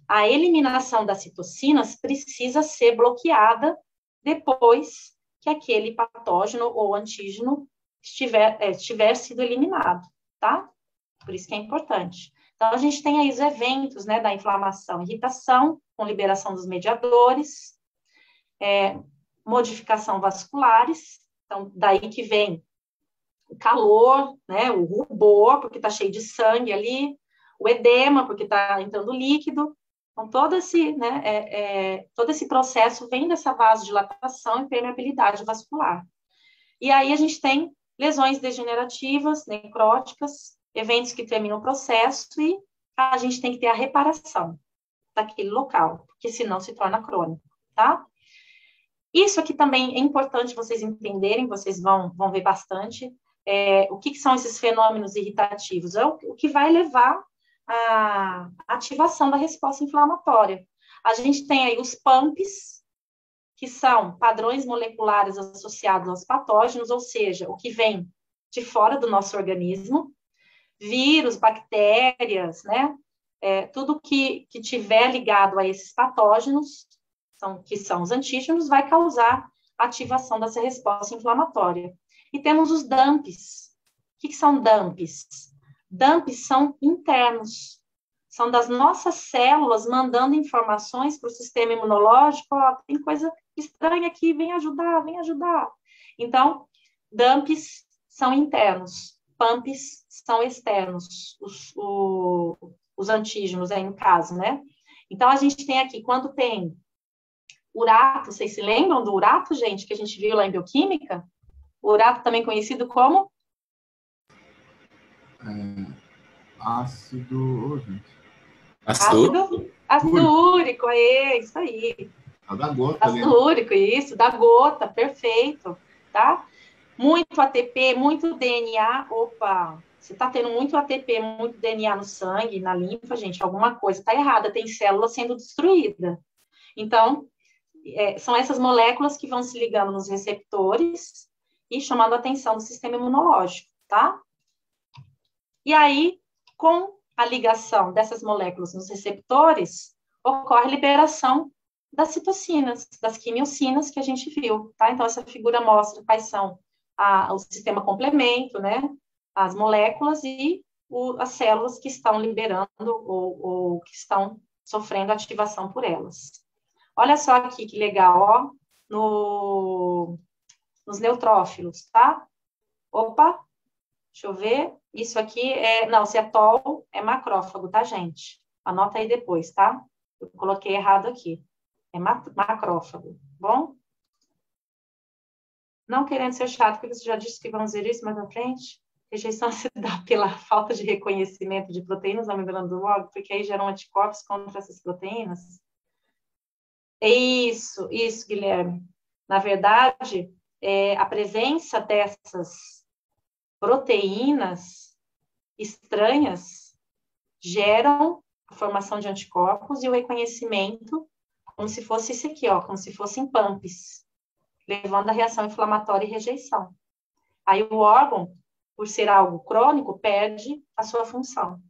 Speaker 1: a eliminação das citocinas precisa ser bloqueada depois que aquele patógeno ou antígeno tiver sido eliminado, tá? Por isso que é importante. Então, a gente tem aí os eventos, né, da inflamação, irritação, com liberação dos mediadores, modificação vasculares, então, daí que vem o calor, né, o rubor, porque está cheio de sangue ali, o edema, porque está entrando líquido, Então, todo esse processo vem dessa vasodilatação e permeabilidade vascular. E aí a gente tem lesões degenerativas, necróticas, eventos que terminam o processo e a gente tem que ter a reparação daquele local, porque senão se torna crônico, tá? Isso aqui também é importante vocês entenderem, vocês vão ver bastante, o que são esses fenômenos irritativos. É o que vai levar à ativação da resposta inflamatória. A gente tem aí os PAMPs, que são padrões moleculares associados aos patógenos, ou seja, o que vem de fora do nosso organismo, vírus, bactérias, né? Tudo que tiver ligado a esses patógenos, que são os antígenos, vai causar ativação dessa resposta inflamatória. E temos os DAMPs. O que são DAMPs? DAMPs são internos. São das nossas células mandando informações para o sistema imunológico, tem coisa estranha aqui, vem ajudar, vem ajudar. Então, DAMPs são internos, PAMPs são externos, os antígenos aí no caso, né? Então, a gente tem aqui, quando tem urato, vocês se lembram do urato, gente, que a gente viu lá em bioquímica? O urato também conhecido como?
Speaker 6: Ácido...
Speaker 1: Ácido úrico, isso aí.
Speaker 6: Da gota.
Speaker 1: Ácido úrico, isso, da gota, perfeito, tá? Muito ATP, muito DNA, você tá tendo muito ATP, muito DNA no sangue, na linfa, gente, alguma coisa tá errada, tem célula sendo destruída. Então, são essas moléculas que vão se ligando nos receptores e chamando a atenção do sistema imunológico, tá? E aí, com a ligação dessas moléculas nos receptores, ocorre a liberação das citocinas, das quimiocinas que a gente viu, tá? Então, essa figura mostra quais são o sistema complemento, né? As moléculas e as células que estão liberando ou que estão sofrendo ativação por elas. Olha só aqui que legal, ó, nos neutrófilos, tá? Deixa eu ver. Isso aqui cetol é macrófago, tá, gente? Anota aí depois, tá? Eu coloquei errado aqui. É macrófago, bom? Não querendo ser chato, porque você já disse que vamos ver isso mais à frente. Rejeição se dá pela falta de reconhecimento de proteínas na membrana do órgão, porque aí geram anticorpos contra essas proteínas. Isso, Guilherme. Na verdade, a presença dessas proteínas estranhas geram a formação de anticorpos e o reconhecimento como se fosse isso aqui, ó, como se fossem PAMPs, levando à reação inflamatória e rejeição. Aí o órgão, por ser algo crônico, perde a sua função. Tá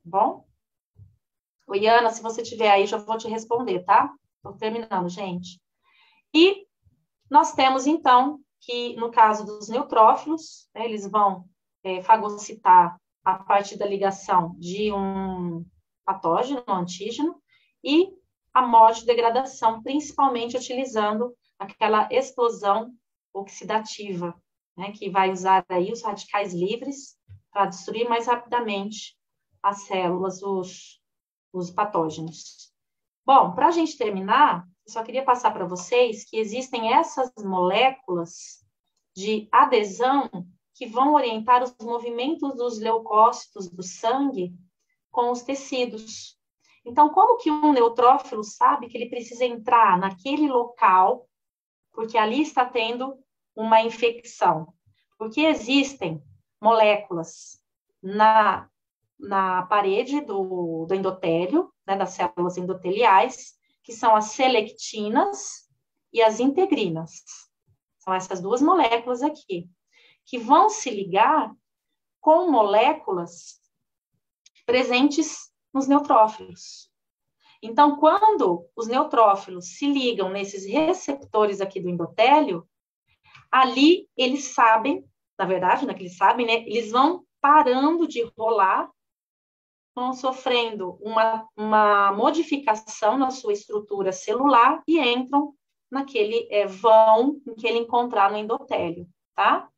Speaker 1: bom? Iana, se você tiver aí, já vou te responder, tá? Estou terminando, gente. E nós temos, então, que no caso dos neutrófilos, né, eles vão fagocitar a partir da ligação de um patógeno, um antígeno, e a morte e degradação, principalmente utilizando aquela explosão oxidativa, né, que vai usar aí os radicais livres para destruir mais rapidamente as células, os patógenos. Bom, para a gente terminar, eu só queria passar para vocês que existem essas moléculas de adesão que vão orientar os movimentos dos leucócitos do sangue com os tecidos. Então, como que um neutrófilo sabe que ele precisa entrar naquele local, porque ali está tendo uma infecção? Porque existem moléculas na parede do endotélio, né, das células endoteliais, que são as selectinas e as integrinas. São essas duas moléculas aqui, que vão se ligar com moléculas presentes nos neutrófilos. Então, quando os neutrófilos se ligam nesses receptores aqui do endotélio, ali eles sabem, na verdade, não é que eles sabem, né? Eles vão parando de rolar, vão sofrendo uma modificação na sua estrutura celular e entram naquele vão que ele encontrar no endotélio, tá?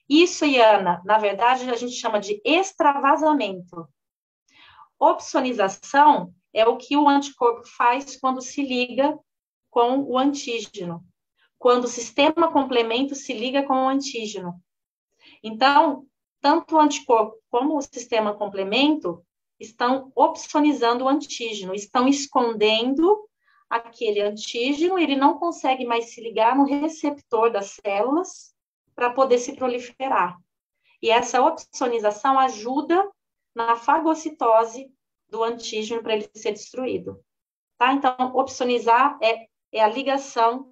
Speaker 1: Isso, Iana, na verdade, a gente chama de extravasamento. Opsonização é o que o anticorpo faz quando se liga com o antígeno, quando o sistema complemento se liga com o antígeno. Então, tanto o anticorpo como o sistema complemento estão opsonizando o antígeno, estão escondendo aquele antígeno, ele não consegue mais se ligar no receptor das células para poder se proliferar. E essa opsonização ajuda na fagocitose do antígeno para ele ser destruído. Tá? Então, opsonizar é a ligação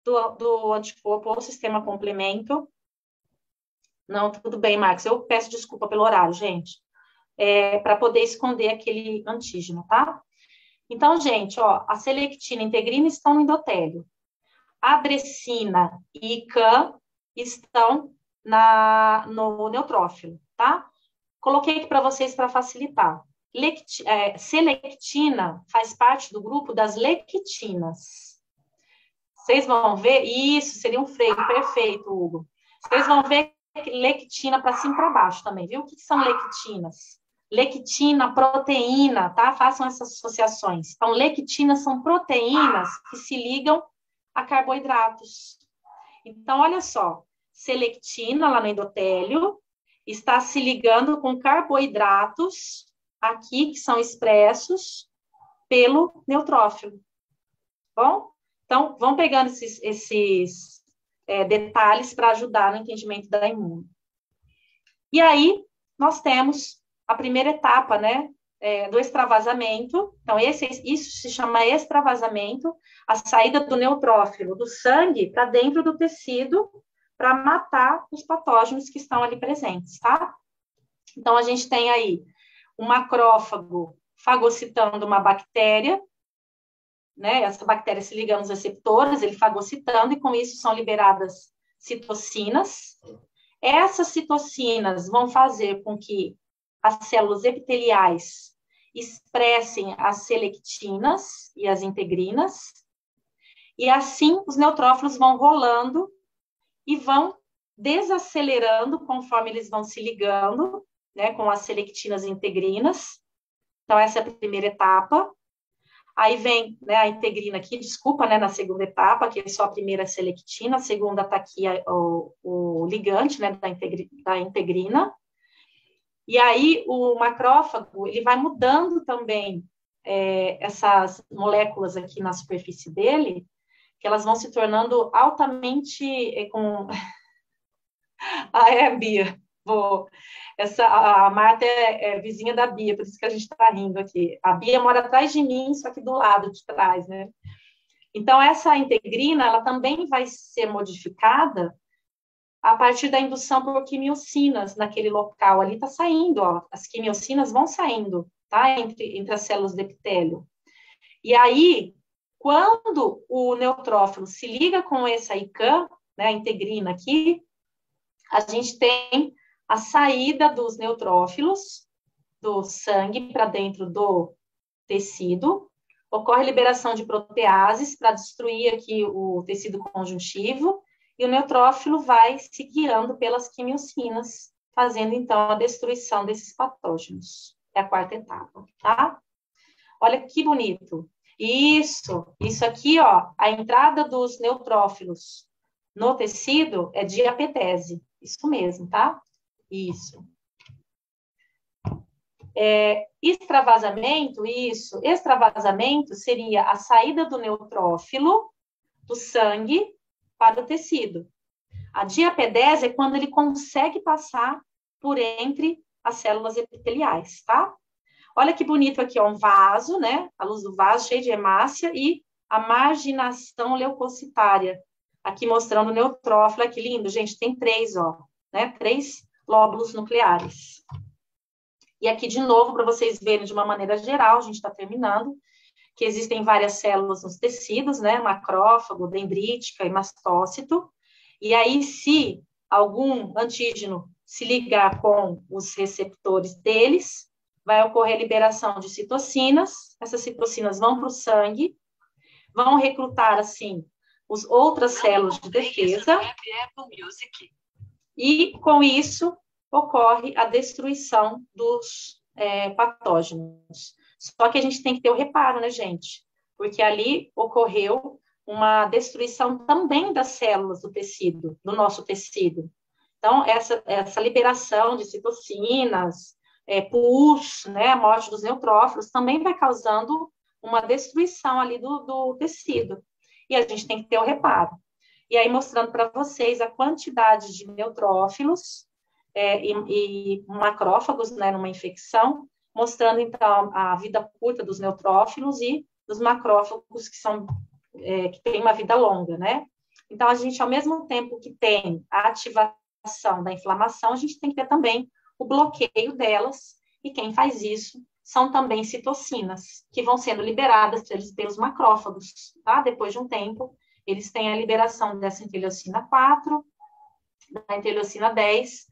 Speaker 1: do anticorpo ao sistema complemento. Não, tudo bem, Marcos. Eu peço desculpa pelo horário, gente. Para poder esconder aquele antígeno, tá? Então, gente, ó, a selectina e integrina estão no endotélio. A adrecina e ICAM estão no neutrófilo, tá? Coloquei aqui para vocês para facilitar. Selectina faz parte do grupo das lectinas. Vocês vão ver, isso seria um freio perfeito, Hugo. Vocês vão ver lectina para cima e para baixo também, viu? O que são lectinas? Lectina, proteína, tá? Façam essas associações. Então, lectinas são proteínas que se ligam a carboidratos. Então, olha só, selectina lá no endotélio está se ligando com carboidratos aqui que são expressos pelo neutrófilo. Bom? Então, vão pegando esses detalhes para ajudar no entendimento da imune. E aí, nós temos a primeira etapa, né, do extravasamento. Então, isso se chama extravasamento, a saída do neutrófilo do sangue para dentro do tecido para matar os patógenos que estão ali presentes, tá? Então, a gente tem aí um macrófago fagocitando uma bactéria, né? Essa bactéria se liga nos receptores, ele fagocitando, e com isso são liberadas citocinas. Essas citocinas vão fazer com que as células epiteliais expressem as selectinas e as integrinas, e assim os neutrófilos vão rolando e vão desacelerando conforme eles vão se ligando, né, com as selectinas e integrinas. Então, essa é a primeira etapa. Aí vem, né, a integrina aqui, desculpa, né, na segunda etapa, que é só a primeira selectina, a segunda está aqui o ligante, né, da integrina. E aí o macrófago, ele vai mudando também essas moléculas aqui na superfície dele, que elas vão se tornando altamente Bia, a Marta é vizinha da Bia, por isso que a gente está rindo aqui. A Bia mora atrás de mim, só que do lado de trás, né? Então, essa integrina, ela também vai ser modificada a partir da indução por quimiocinas naquele local. Ali está saindo, ó, as quimiocinas vão saindo, tá? Entre as células do epitélio. E aí, quando o neutrófilo se liga com essa ICAM, né, a integrina aqui, a gente tem a saída dos neutrófilos do sangue para dentro do tecido, ocorre liberação de proteases para destruir aqui o tecido conjuntivo, e o neutrófilo vai se guiando pelas quimiocinas, fazendo, então, a destruição desses patógenos. É a quarta etapa, tá? Olha que bonito. Isso aqui, ó, a entrada dos neutrófilos no tecido é diapetese. Isso mesmo, tá? Isso. Extravasamento, isso. Extravasamento seria a saída do neutrófilo do sangue para o tecido. A diapedese é quando ele consegue passar por entre as células epiteliais, tá? Olha que bonito aqui, ó, um vaso, né? A luz do vaso cheio de hemácia e a marginação leucocitária. Aqui mostrando o neutrófilo, que lindo, gente, tem 3, ó, né? 3 lóbulos nucleares. E aqui, de novo, para vocês verem de uma maneira geral, a gente está terminando, que existem várias células nos tecidos, né? Macrófago, dendrítica e mastócito. E aí, se algum antígeno se ligar com os receptores deles, vai ocorrer a liberação de citocinas. Essas citocinas vão para o sangue, vão recrutar, assim, as outras células de defesa. E, com isso, ocorre a destruição dos patógenos. Só que a gente tem que ter o reparo, né, gente? Porque ali ocorreu uma destruição também das células do tecido, do nosso tecido. Então, essa liberação de citocinas, pus, né, a morte dos neutrófilos, também vai causando uma destruição ali do tecido. E a gente tem que ter o reparo. E aí, mostrando para vocês a quantidade de neutrófilos e macrófagos, né, numa infecção, mostrando, então, a vida curta dos neutrófilos e dos macrófagos que têm uma vida longa, né? Então, a gente, ao mesmo tempo que tem a ativação da inflamação, a gente tem que ter também o bloqueio delas, e quem faz isso são também citocinas, que vão sendo liberadas pelos macrófagos, tá? Depois de um tempo, eles têm a liberação dessa interleucina 4, da interleucina 10,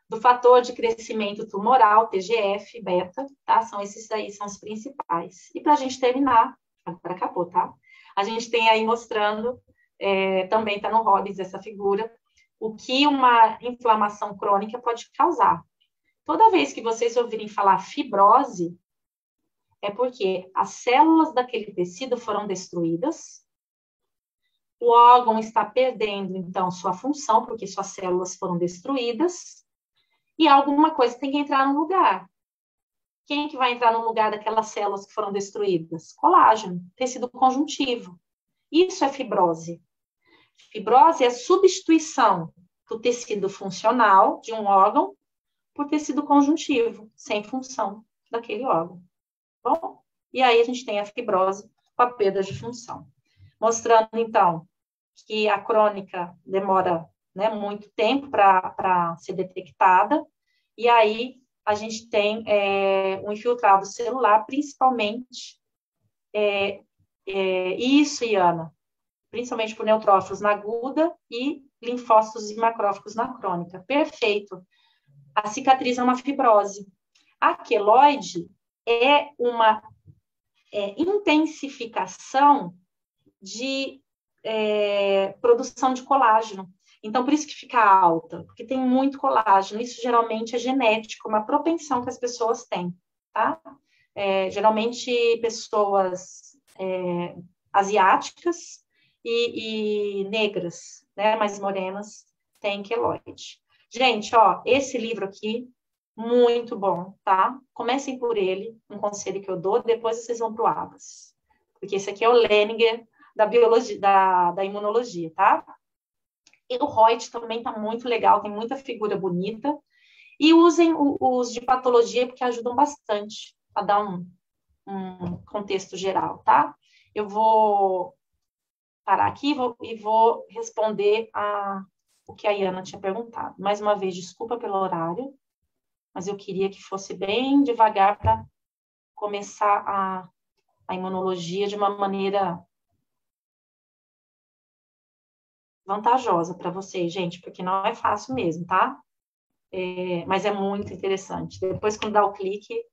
Speaker 1: do fator de crescimento tumoral, TGF, beta, tá? Esses aí são os principais. E para a gente terminar, agora acabou, tá? A gente tem aí mostrando, também está no Robbins essa figura, o que uma inflamação crônica pode causar. Toda vez que vocês ouvirem falar fibrose, é porque as células daquele tecido foram destruídas, o órgão está perdendo, então, sua função, porque suas células foram destruídas, e alguma coisa tem que entrar no lugar. Quem que vai entrar no lugar daquelas células que foram destruídas? Colágeno, tecido conjuntivo. Isso é fibrose. Fibrose é a substituição do tecido funcional de um órgão por tecido conjuntivo, sem função daquele órgão. Bom, e aí a gente tem a fibrose com a perda de função. Mostrando, então, que a crônica demora, né, muito tempo para ser detectada, e aí a gente tem um infiltrado celular, principalmente, isso, Iana, principalmente por neutrófilos na aguda e linfócitos e macrófagos na crônica. Perfeito. A cicatriz é uma fibrose. A queloide é uma intensificação de produção de colágeno. Então, por isso que fica alta, porque tem muito colágeno. Isso geralmente é genético, uma propensão que as pessoas têm, tá? Geralmente, pessoas asiáticas e negras, né, mais morenas, têm queloide. Gente, ó, esse livro aqui, muito bom, tá? Comecem por ele, um conselho que eu dou, depois vocês vão pro Abas. Porque esse aqui é o Leninger da biologia, da imunologia, tá? E o Reut também tá muito legal, tem muita figura bonita. E usem os de patologia, porque ajudam bastante a dar um contexto geral, tá? Eu vou parar aqui e vou responder o que a Iana tinha perguntado. Mais uma vez, desculpa pelo horário, mas eu queria que fosse bem devagar para começar a imunologia de uma maneira vantajosa para vocês, gente, porque não é fácil mesmo, tá? Mas é muito interessante. Depois, quando dá o clique,